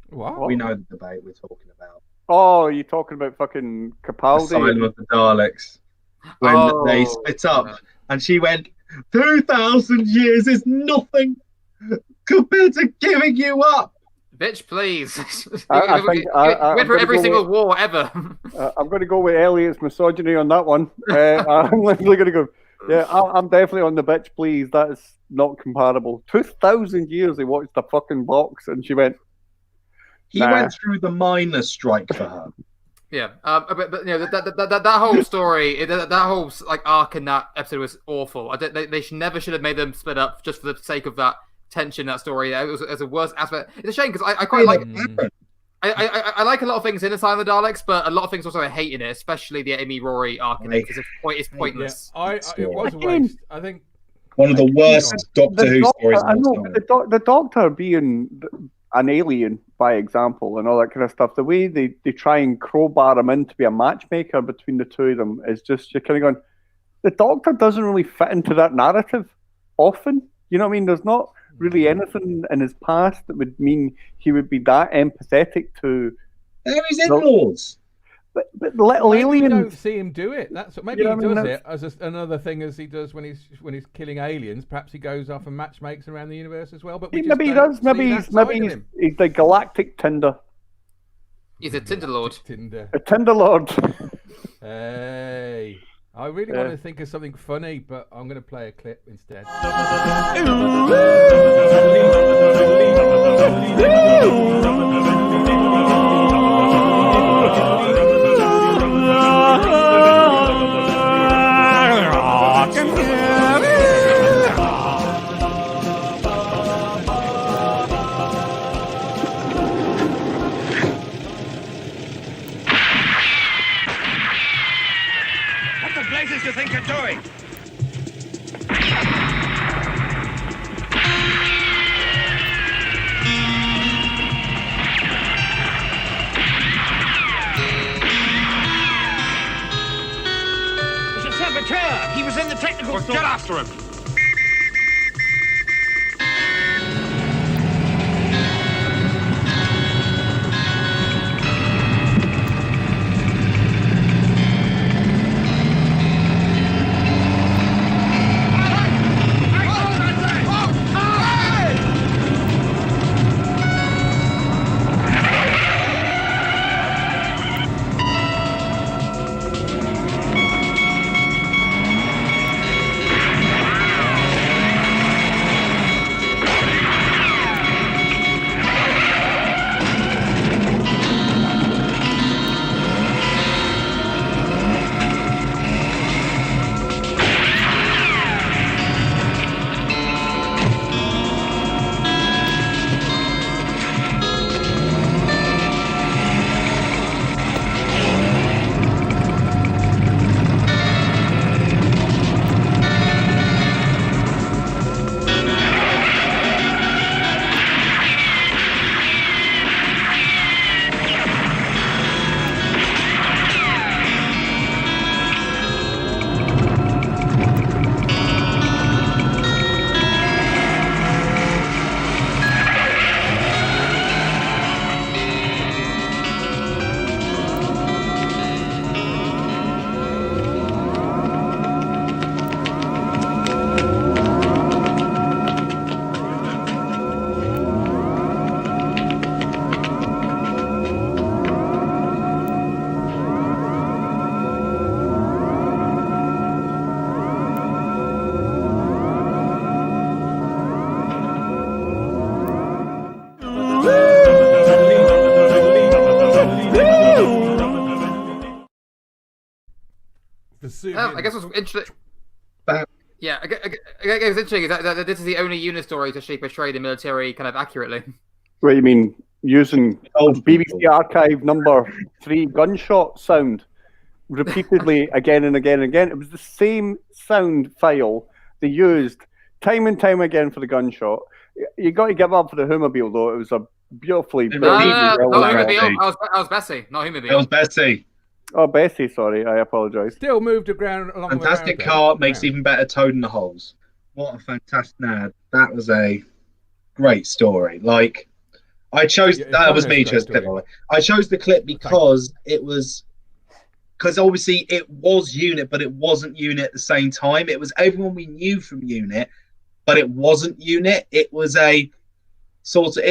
What? We know the debate we're talking about. Oh, you're talking about fucking Capaldi? Asylum of the Daleks. When they split up and she went, 2,000 years is nothing compared to giving you up. Bitch, please. I think went for every single war ever. I'm going to go with Elliot's misogyny on that one. I'm literally going to go, yeah, I'm definitely on the bitch, please. That is not comparable. 2,000 years they watched the fucking box and she went, He went through the miners' strike for her. Yeah, but you know that whole story, that whole like arc in that episode was awful. They never should have made them split up just for the sake of that tension, that story. It was a worst aspect. It's a shame because I quite like. I like a lot of things in Asylum of the Daleks, but a lot of things also I hate in it, especially the Amy Rory arc in it because it's pointless. Yeah, it was a waste. I think one of the worst Doctor Who stories. I know, but the Doctor being an alien, by example, and all that kind of stuff, the way they try and crowbar him in to be a matchmaker between the two of them is just, you're kind of going, the Doctor doesn't really fit into that narrative often. You know what I mean? There's not really anything in his past that would mean he would be that empathetic to. They're his in-laws. But the little aliens. You don't see him do it. That's maybe You know he what I does mean? it as another thing as he does when he's killing aliens. Perhaps he goes off and matchmakes around the universe as well. But we Maybe he just does. don't Maybe see he's that side of maybe him. he's the galactic Tinder. He's a Tinder Lord. A Tinder Lord. Hey, I really want to think of something funny, but I'm going to play a clip instead. What the blazes do you think you're doing? It's a saboteur. He was in the technical Well, get after him. zoom in. I guess what's interesting. Yeah, I guess it's interesting is that this is the only unit story to actually portray the military kind of accurately. What do you mean? Using BBC Archive number 3 gunshot sound repeatedly again and again and again. It was the same sound file they used time and time again for the gunshot. You got to give up for the Humobile, though. It was a beautifully Not Humobile. I was Bessie, not Humobile. It was Bessie. Oh, Bessie, sorry. I apologise. Still moved around along Fantastic the car, makes even better Toad in the Holes. What a fantastic... Nah, that was a great story. Like, I chose... that was me, chose the clip, by the way. I chose the clip because it was... Because obviously it was Unit, but it wasn't Unit at the same time. It was everyone we knew from Unit, but it wasn't Unit. It was a sort of...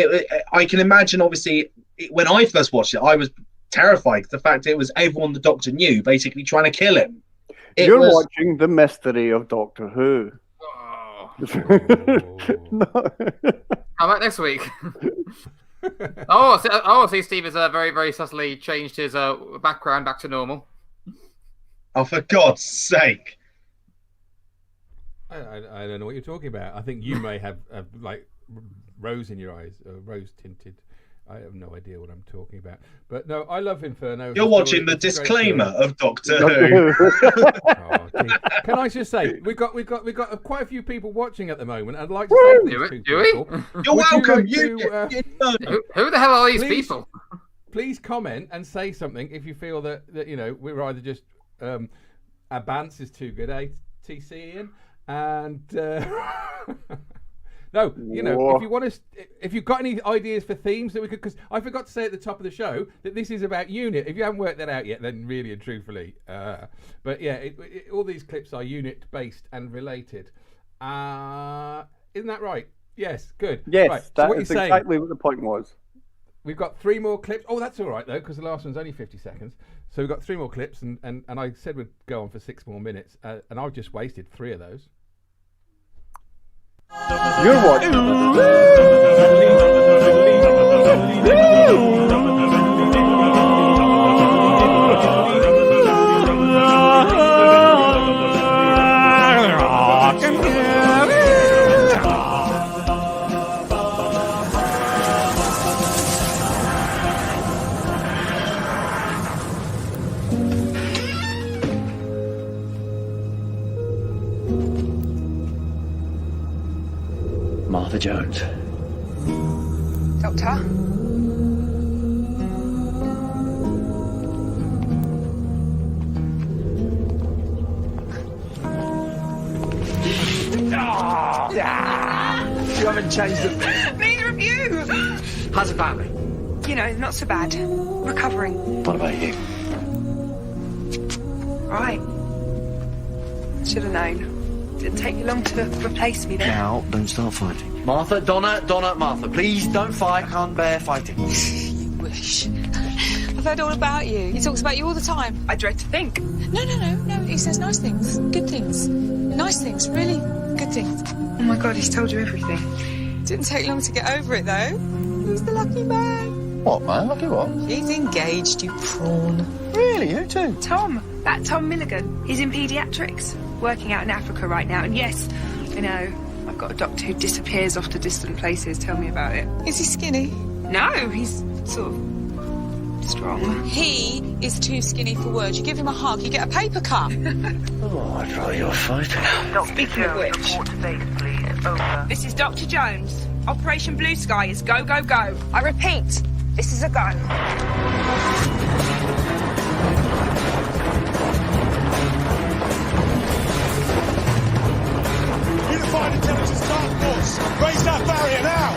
I can imagine, obviously, when I first watched it, I was terrified. The fact it was everyone the Doctor knew, basically trying to kill him. You're watching The Mystery of Doctor Who. No. How about next week? See, Steve has very, very subtly changed his background back to normal. Oh, for God's sake! I don't know what you're talking about. I think you may have like rose in your eyes, rose tinted. I have no idea what I'm talking about. But no, I love Inferno. You're watching the disclaimer of Doctor Who. Can I just say, we've got quite a few people watching at the moment. I'd like to say to do we? You're welcome. Who the hell are these people? Please comment and say something if you feel that you know we're either just our bants is too good, TC Ian, and. No, you know, if you want to, if you've got any ideas for themes that we could, because I forgot to say at the top of the show that this is about Unit. If you haven't worked that out yet, then really and truthfully, but yeah, all these clips are Unit based and related. Isn't that right? Yes, good. Yes, right. that so what is you're exactly saying, what the point was. We've got 3 more clips. Oh, that's all right though, because the last one's only 50 seconds. So we've got 3 more clips, and I said we'd go on for 6 more minutes, and I've just wasted 3 of those. You're watching. Martha Jones. Doctor? You haven't changed it. Neither of you! How's the family? You know, not so bad. Recovering. What about you? Right. Should have known. Didn't take you long to replace me then. Now, don't start fighting. Martha, Donna, Martha, please don't fight. I can't bear fighting. You wish. I've heard all about you. He talks about you all the time. I dread to think. No. He says nice things. Good things. Nice things. Really good things. Oh my God, he's told you everything. Didn't take long to get over it, though. He's the lucky man. What, man? Lucky what? He's engaged, you prawn. Really? Who to? Tom. That Tom Milligan. He's in paediatrics. Working out in Africa right now. And yes, I know, I've got a doctor who disappears off to distant places. Tell me about it. Is he skinny? No, he's sort of strong. He is too skinny for words. You give him a hug, you get a paper cut. Oh, I'd rather you're fighting. Speaking of which, report to base, please. Over. This is Dr. Jones. Operation Blue Sky is go, go, go. I repeat, this is a go. Unified Intelligence Task Force, raise that barrier now!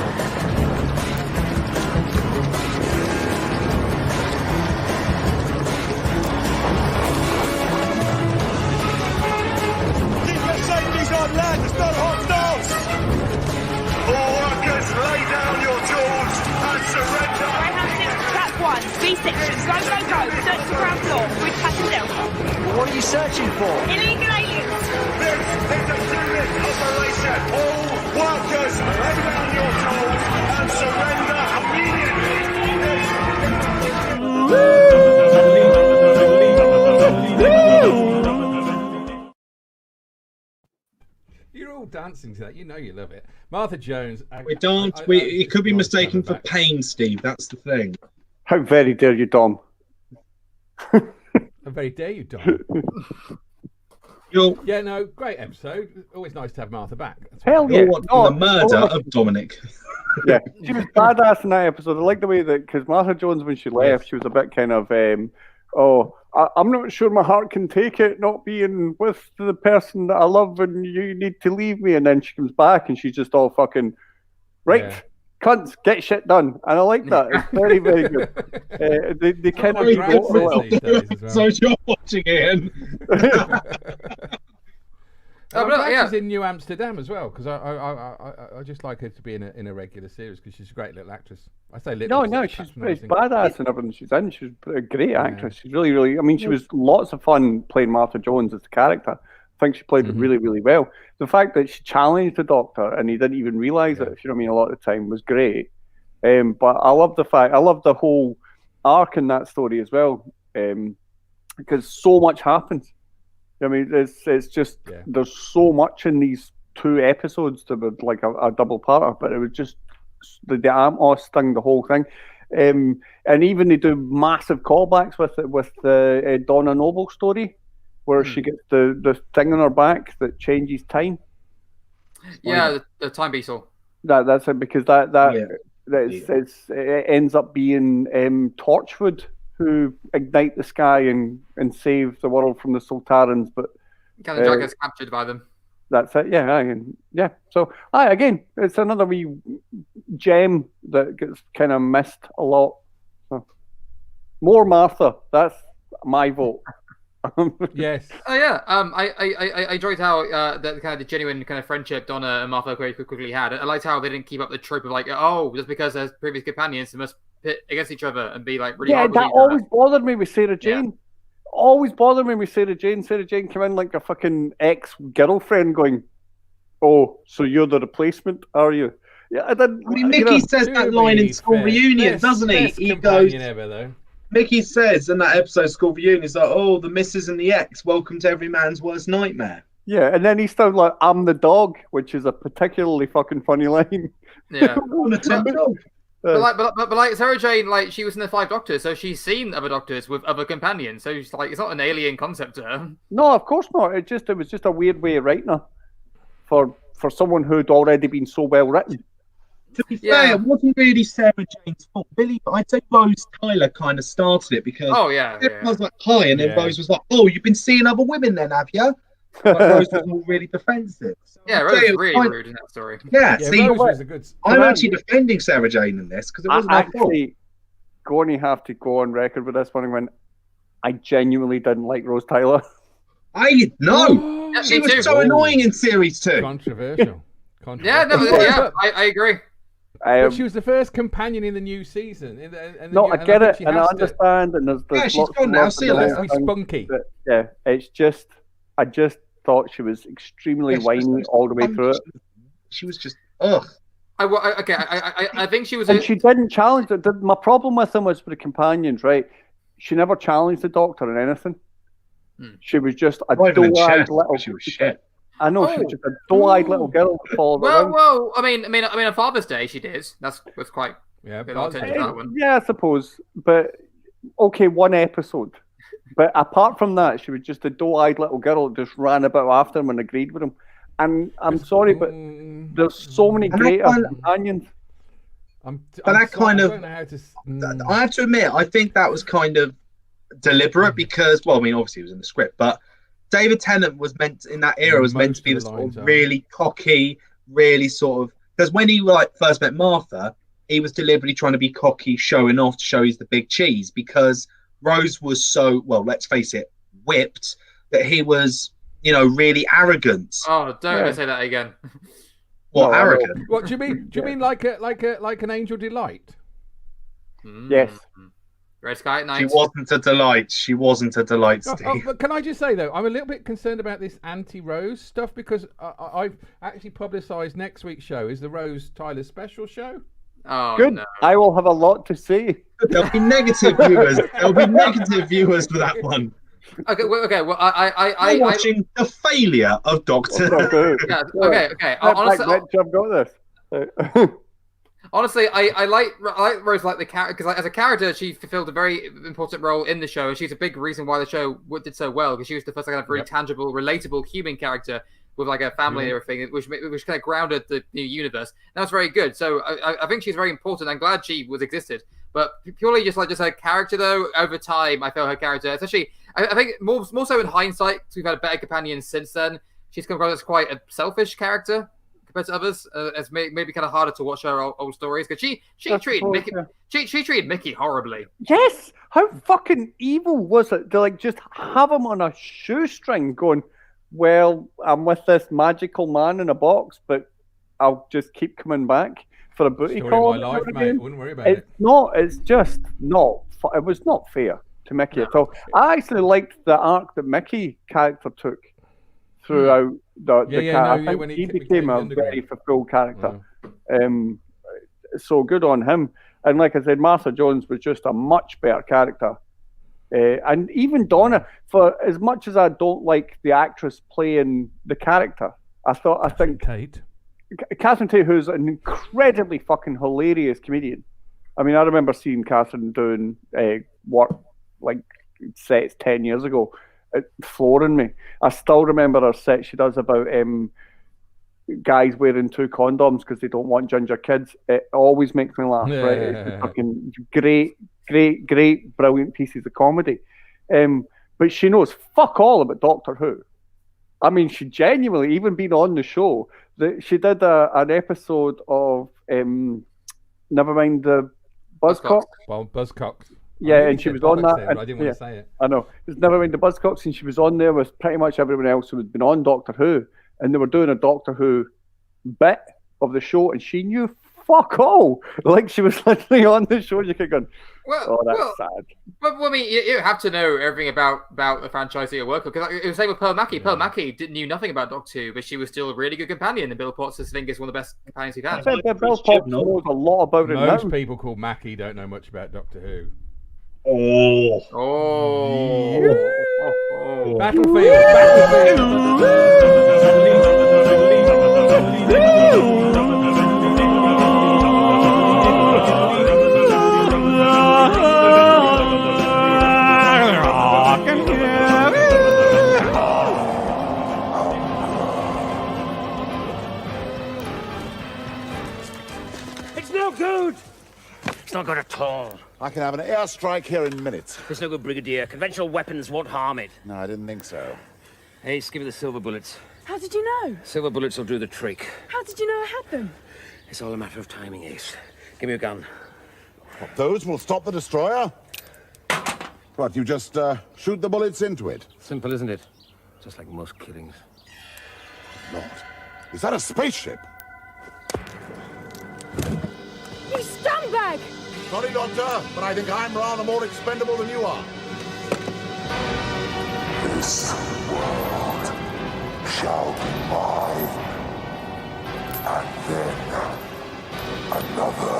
Keep your safeties on land, there's no hostiles! All workers, lay down your tools and surrender! Track 1, B section, go, go, go. Search the ground floor, with Captain Delta. Well, what are you searching for? Illegal aliens! This is a unit operation! All workers, lay down your tools and surrender immediately! You're all dancing to that. You know you love it. Martha Jones. We don't. It could be mistaken for pain, Steve. That's the thing. How very dare you, Dom? How very dare you, Dom? Yeah, no, great episode. Always nice to have Martha back. Hell yeah. The murder of Dominic. Yeah, she was badass in that episode. I like the way that, because Martha Jones, when she left, she was a bit kind of, I'm not sure my heart can take it not being with the person that I love, and you need to leave me. And then she comes back and she's just all fucking, right, cunts, get shit done. And I like that. It's very, very good. They kind of devote a little. So you're watching it. I'm glad she's in New Amsterdam as well, because I just like her to be in a regular series, because she's a great little actress. I say little. No, she's badass in everything she's in. She's a great actress. She's really, really. I mean, she was lots of fun playing Martha Jones as the character. I think she played it really, really well. The fact that she challenged the Doctor and he didn't even realise it, if you know what I mean, a lot of the time was great. But I love the whole arc in that story as well, because so much happens. I mean, it's just there's so much in these 2 episodes that were like a double parter, but it was just the Amos stung the whole thing, and even they do massive callbacks with the Donna Noble story, where she gets the thing on her back that changes time. Yeah, the time beetle. That's it, because it ends up being Torchwood who ignite the sky and save the world from the Sultarans, but Captain Jack gets captured by them. That's it, yeah. So, again, it's another wee gem that gets kind of missed a lot. So, more Martha. That's my vote. Yes. Oh yeah. I enjoyed how that kind of the genuine kind of friendship Donna and Martha very quickly had. I liked how they didn't keep up the trope of like, oh, just because there's previous companions, they must pit against each other and be like really. Yeah, hard that always bothered me with Sarah Jane. Yeah. Always bothered me with Sarah Jane. Sarah Jane came in like a fucking ex-girlfriend going, "Oh, so you're the replacement, are you?" Yeah, I mean, Mickey says that line in School Reunion, doesn't he? He goes. Ever, though. Mickey says in that episode, School Reunion, he's like, "Oh, the missus and the ex, welcome to every man's worst nightmare." Yeah, and then he sounds like, "I'm the dog," which is a particularly fucking funny line. Yeah. But But like Sarah Jane, like she was in the 5 Doctors, so she's seen other Doctors with other companions. So she's like, it's not an alien concept to her. No, of course not. It was just a weird way of writing her for someone who'd already been so well written. To be fair, it wasn't really Sarah Jane's fault. I'd say Rose Tyler kind of started it because everyone was like, "Hi," and then Rose was like, "Oh, you've been seeing other women then, have you?" Like, Rose was all really defensive. So Rose was really rude in that story. Yeah, see, Rose was a good. I'm actually defending Sarah Jane in this because it wasn't my fault. Going to have to go on record with this one when I genuinely didn't like Rose Tyler. I know. She was so annoying in series 2. Controversial. Yeah, I agree. But she was the first companion in the new season. I get it, and I understand. And there's she's gone now. See you later. Spunky. Yeah, it's just, I just thought she was extremely whiny all the way through it. She was just, ugh. I think she was. And she didn't challenge it. My problem with them was with the companions, right? She never challenged the Doctor in anything. She was just a doe-eyed little. She was shit. I know she was just a doe-eyed little girl that followed around. Well, I mean, on Father's Day she did. That's quite. Yeah, that one. Yeah, I suppose. But okay, one episode. But apart from that, she was just a doe-eyed little girl that just ran about after him and agreed with him. And I'm sorry, but there's so many great companions. I have to admit, I think that was kind of deliberate because, well, I mean, obviously it was in the script, but David Tennant was meant in that era was meant to be the sort of really cocky, really sort of, because when he first met Martha, he was deliberately trying to be cocky, showing off to show he's the big cheese because Rose was so, well, let's face it, whipped that he was, really arrogant. Oh, don't say that again. What, arrogant? What do you mean? Do you mean like an Angel Delight? Yes. Red Sky at Night. She wasn't a delight. She wasn't a delight, Steve. But can I just say though, I'm a little bit concerned about this anti-Rose stuff because I've actually publicised next week's show is the Rose Tyler special show. Oh, good. No. I will have a lot to say. There'll be negative viewers. There'll be negative viewers for that one. Well, I'm watching the failure of Doctor Who. Yeah, okay. Honestly, I've got this. Honestly, I like Rose like the character because as a character she fulfilled a very important role in the show, and she's a big reason why the show did so well because she was the first kind of really tangible, relatable human character with like a family and everything, which kind of grounded the new universe. And that was very good. So I think she's very important. I'm glad she existed, but purely just a character though. Over time, I feel her character, especially I think more so in hindsight, because we've had a better companion since then. She's come across as quite a selfish character compared to others. It's maybe kind of harder to watch her old stories because she treated Mickey. She treated Mickey horribly. Yes, how fucking evil was it to like just have him on a shoestring, going, "Well, I'm with this magical man in a box, but I'll just keep coming back for a booty call." My life, mate. Wouldn't worry about it. It's just not. It was not fair to Mickey at all. I actually liked the arc that Mickey character took throughout the I think he became a very fulfilled character. So good on him. And like I said, Martha Jones was just a much better character. And even Donna, for as much as I don't like the actress playing the character, I think Catherine Tate, who's an incredibly fucking hilarious comedian. I mean, I remember seeing Catherine doing work like sets 10 years ago. It flooring me. I still remember her set she does about guys wearing 2 condoms because they don't want ginger kids. It always makes me laugh. Right? It's fucking great, brilliant pieces of comedy. But she knows fuck all about Doctor Who. I mean, she genuinely, even being on the show, she did an episode of never mind the Buzzcocks. Well, Buzzcocks. Yeah, and she was on that. Then, I didn't want to say it. I know. It's never mind the Buzzcocks, and she was on there with pretty much everyone else who had been on Doctor Who, and they were doing a Doctor Who bit of the show, and she knew fuck all. Like she was literally on the show. You could go, that's sad. But I mean, you have to know everything about the franchise that you're working with. Because it was the same with Pearl Mackie. Pearl Mackie knew nothing about Doctor Who, but she was still a really good companion. And Bill Potts, I think, is one of the best companions we've had. Bill Potts knows a lot about it now. Most people called Mackie don't know much about Doctor Who. Battlefield. It's no good. It's not good at all. I can have an airstrike here in minutes. It's no good, Brigadier. Conventional weapons won't harm it. No, I didn't think so. Ace, give me the silver bullets. How did you know? Silver bullets will do the trick. How did you know I had them? It's all a matter of timing, Ace. Give me a gun. What, those will stop the destroyer? What, you just shoot the bullets into it? Simple, isn't it? Just like most killings. Lord, is that a spaceship? You scumbag! Sorry, Doctor, but I think I'm rather more expendable than you are. This world shall be mine. And then another.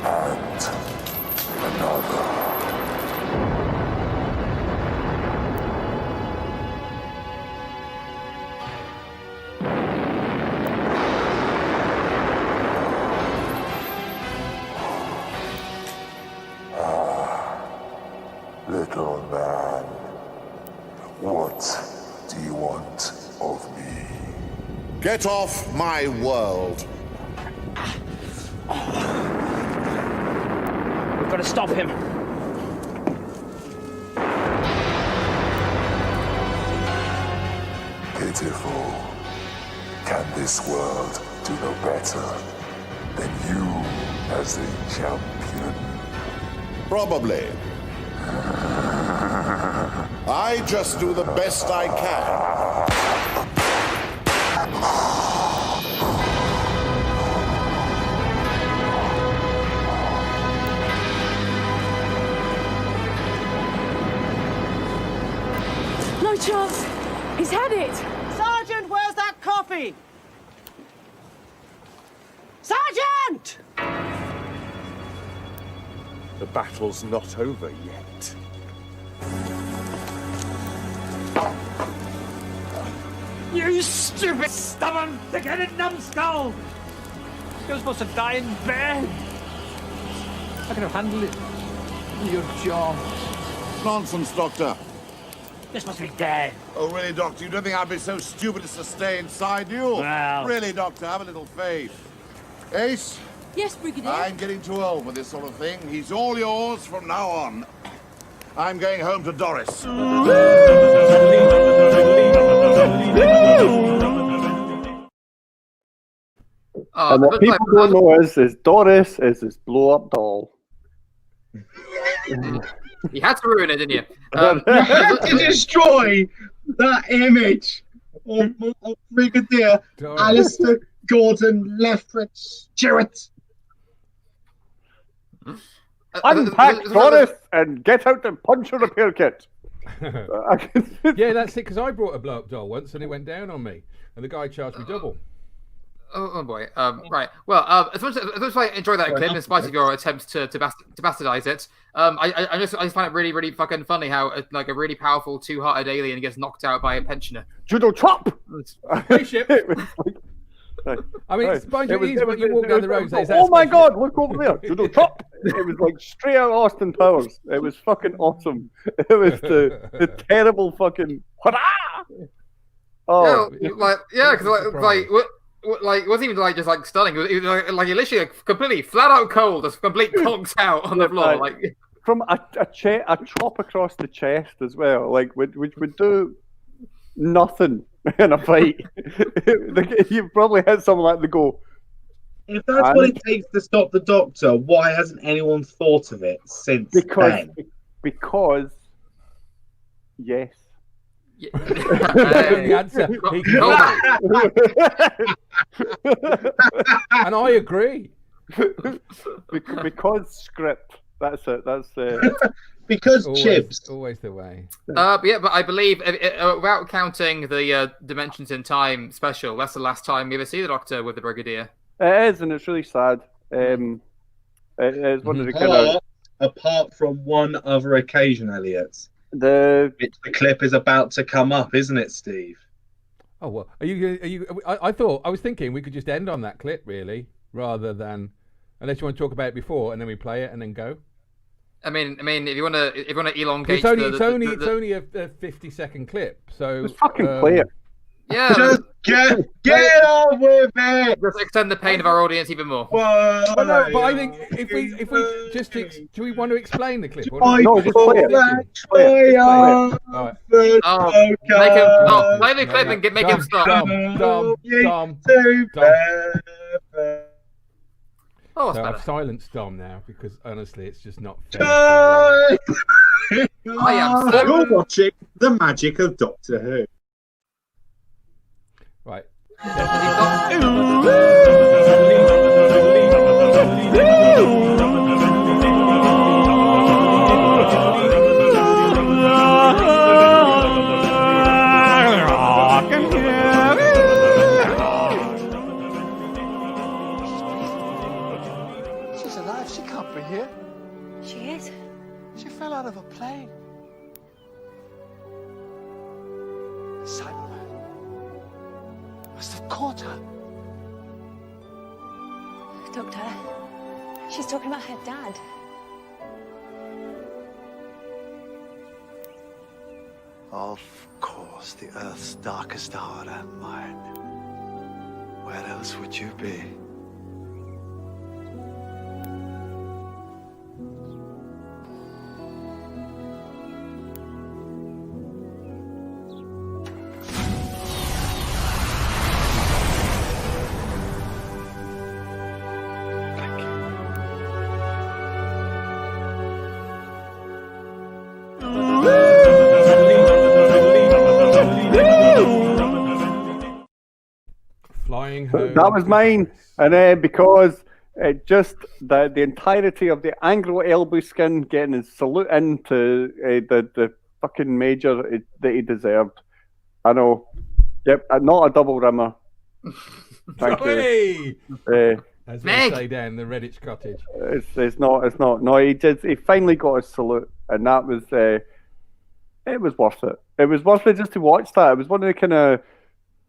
And another. Little man, what do you want of me? Get off my world. We've got to stop him. Pitiful. Can this world do no better than you as the champion? Probably. I just do the best I can. No chance. He's had it. Sergeant, where's that coffee? Sergeant! The battle's not over yet. You stupid, stubborn, thick-headed numbskull! You're supposed to die in bed. I could have handled it. Your jaw. Nonsense, Doctor. You're supposed to be dead. Oh, really, Doctor? You don't think I'd be so stupid as to stay inside you? Well... Really, Doctor, have a little faith. Ace? Yes, Brigadier. I'm getting too old for this sort of thing. He's all yours from now on. I'm going home to Doris. And what people don't know is Doris is this blow-up doll. You had to ruin it, didn't you? You had to destroy that image of Brigadier Alistair Gordon Lethbridge Stewart. Unpack Doris and get out the puncture repair kit. Yeah, that's it, because I brought a blow-up doll once and it went down on me, and the guy charged me double. Oh boy. Right. Well, as much as I enjoy that clip, in spite of your attempts to bastardize it, I just find it really, really fucking funny how like a really powerful two-hearted alien gets knocked out by a pensioner. Judo chop. Spaceship. I mean, mind you, when you walk down the road, oh my God, look over there, judo chop. It was like straight out of Austin Powers. It was fucking awesome. It was the terrible fucking hurrah. Oh, yeah, because like it wasn't even like just like stunning. It was like literally completely flat out cold, just complete conked out on the floor. Like from a chop across the chest as well, like which would do nothing in a fight. You probably hit someone like the go. If that's what it takes to stop the Doctor, why hasn't anyone thought of it since then? Because yes. Yeah. The answer. And I agree. Because script. That's it. That's because Chibs. Always the way. But I believe without counting the Dimensions in Time special, that's the last time we ever see the Doctor with the Brigadier. It is, and it's really sad. It's one of the apart from one other occasion, Elliot. The clip is about to come up, isn't it, Steve? Oh well, are you? I was thinking we could just end on that clip, really, rather than unless you want to talk about it before and then we play it and then go. I mean, if you want to elongate, it's only a 50-second clip, so just fucking play it. Yeah, just get on with it. Just extend the pain of our audience even more. Well, no, but I think if we just do we want to explain the clip? No, just play it. Play the clip and make him stop. Dom. Oh, so I've silenced Dom now because honestly, it's just not fair. I am so You're watching the magic of Doctor Who. Right. She's alive. She can't be here. She is. She fell out of a plane. Cyberman must have caught her. Doctor, she's talking about her dad. Of course, the Earth's darkest hour and mine. Where else would you be? Flying home. That was mine, and then because it just the entirety of the Anglo-Elbow skin getting his salute into the fucking major that he deserved. I know. Yep, not a double rimmer. Thank you. As we say down the Redditch cottage. It's not. No, he finally got his salute, and that was it was worth it. It was worth it just to watch that. It was one of the kind of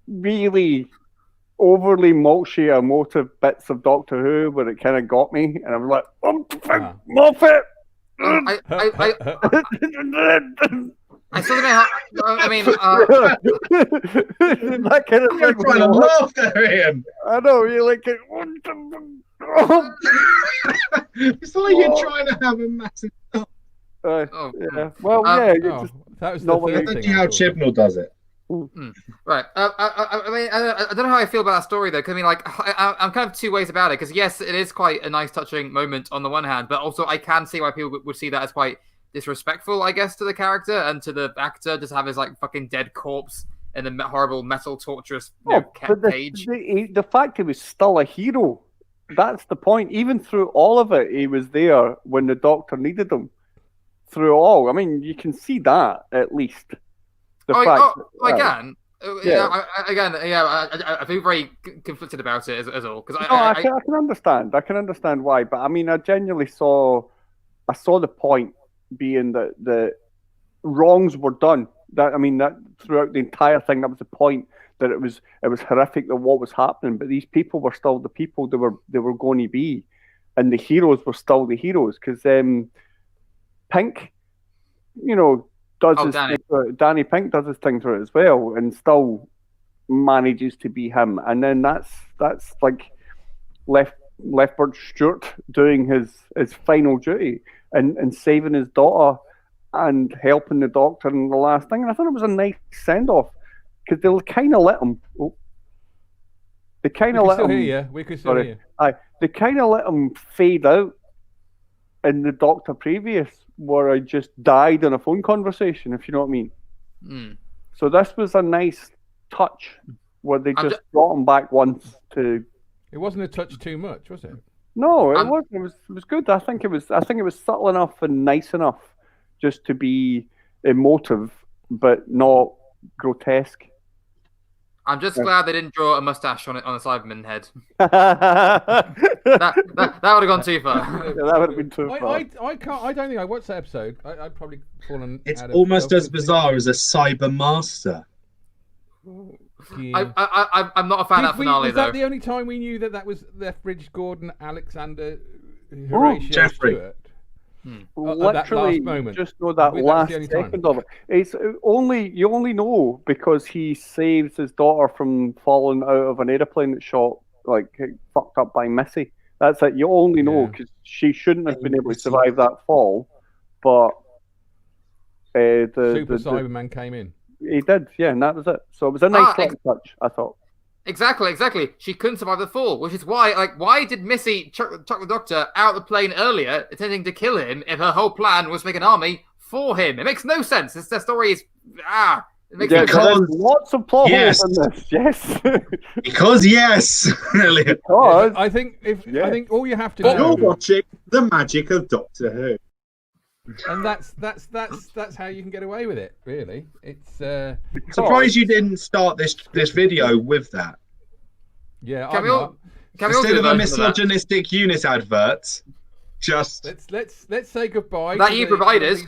really overly mulchy emotive bits of Doctor Who where it kind of got me, and I was like, Moffat. I still don't know how. I mean, that kind of You're thing. trying to laugh there, Ian. I know you're like, It's like you're trying to have a massive. yeah. Well, yeah. Just that was not the third That's thing. how Chibnall does it. Right. I mean, I don't know how I feel about that story though. Cause I mean, like, I'm kind of two ways about it. Because yes, it is quite a nice, touching moment on the one hand, but also I can see why people would see that as quite disrespectful, I guess, to the character and to the actor. Just have his like fucking dead corpse in a horrible metal torturous cage. The fact he was still a hero. That's the point. Even through all of it, he was there when the Doctor needed him. Through all, I mean, you can see that at least. I feel very conflicted about it as all because I can understand. I can understand why, but I mean, I genuinely saw the point being that the wrongs were done. That throughout the entire thing, that was the point. That it was horrific that what was happening, but these people were still the people they were going to be, and the heroes were still the heroes because Pink, does his Danny. thing. Danny Pink does his thing through it as well, and still manages to be him. And then that's like Lethbridge Stewart doing his final duty and saving his daughter and helping the Doctor in the last thing. And I thought it was a nice send off because they'll kind of let him. They kind of let him. We could still hear you. They kind of let him fade out in the Doctor previous, where I just died in a phone conversation, if you know what I mean. So this was a nice touch where they just brought him back once to. It wasn't a touch too much, was it? No, it wasn't. It was good. I think it was subtle enough and nice enough just to be emotive, but not grotesque. I'm just glad they didn't draw a mustache on a Cyberman head. that would have gone too far. Yeah, that would have been too far. I don't think I watched that episode. I'd probably fallen. It's out of almost as self-esteem. bizarre as a Cyber Master. Yeah. I'm not a fan of that finale was though. that the only time we knew that was Lethbridge, Gordon, Alexander, Horatio, Jeffrey. Stewart? Literally, that last moment. just know that That's last the only time. second of it. It's you only know because he saves his daughter from falling out of an airplane that shot fucked up by Missy. That's it. You only know because she shouldn't have been able to survive that fall, but Super Cyberman came in. He did, yeah, and that was it. So it was a nice touch, I thought. Exactly. She couldn't survive the fall, which is why did Missy chuck the Doctor out of the plane earlier, intending to kill him, if her whole plan was to make an army for him? It makes no sense. The story is it makes no sense. Lots of plot holes in this. Yes. Because yes, Elliot. Because I think I think all you have to You're do, watching the magic of Doctor Who. and that's how you can get away with it. Really, it's Surprised you didn't start this video with that. yeah. Can I'm we all not. Instead do of a a version of that? misogynistic unit advert, just Let's say goodbye. That to you the- provided.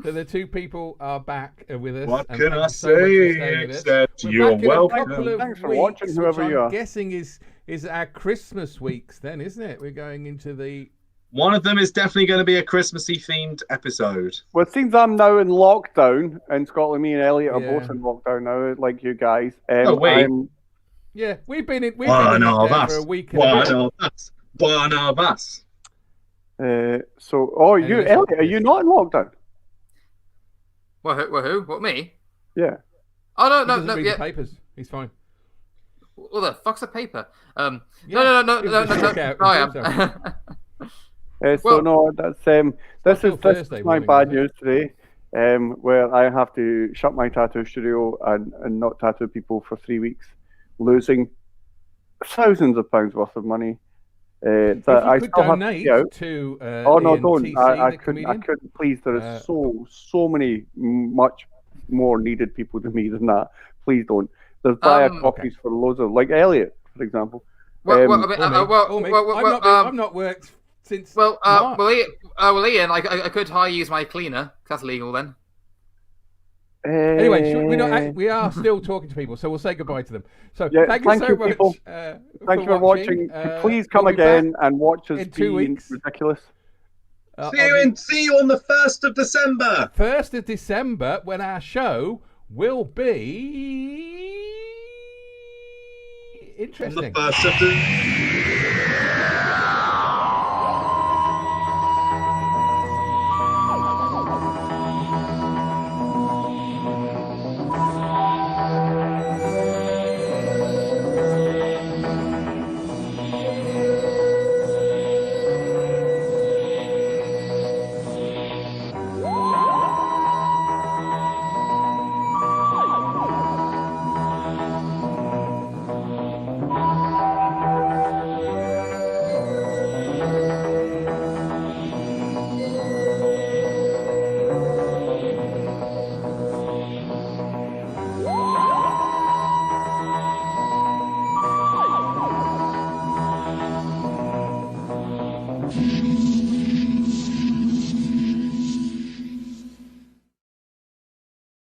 So the two people are back with us. What and can thank I you so much for say staying with us. except We're you're back in a welcome. couple of Thanks for weeks, watching, whoever which you I'm are. guessing is our Christmas weeks then, isn't it? We're going into the. one of them is definitely going to be a Christmassy themed episode. Well, it seems I'm now in lockdown in Scotland. Me and Elliot are Yeah. both in lockdown now, like you guys. Oh, wait. I'm- Yeah, we've been in One of lockdown us. for a week and a bit. One of us. you, listen, Elliot, are you not in lockdown? What who? What me? Yeah. Oh He doesn't read the papers. He's fine. What the fuck's a paper? Yeah, No. it was a check out I and am. So no, that's this till is Thursday my morning, bad isn't it? news today. Where I have to shut my tattoo studio and not tattoo people for 3 weeks, losing thousands of pounds worth of money. If That you I could still have to donate pay out. to Oh no, Ian don't! TC, I the couldn't. I comedian. couldn't. Please, there is so many much more needed people than me than that. Please don't. There's buy copies for loads of Elliot, for example. Well, I've not worked since. March. Ian, I could hire you as my cleaner. 'Cause that's legal then. Anyway, we are still talking to people, so we'll say goodbye to them. So Yeah, thank you so much. people. Thank you for watching. Please come we'll be again back and watch us in 2 being weeks. ridiculous. See you on the 1st of December. 1st of December, when our show will be interesting. On the 1st of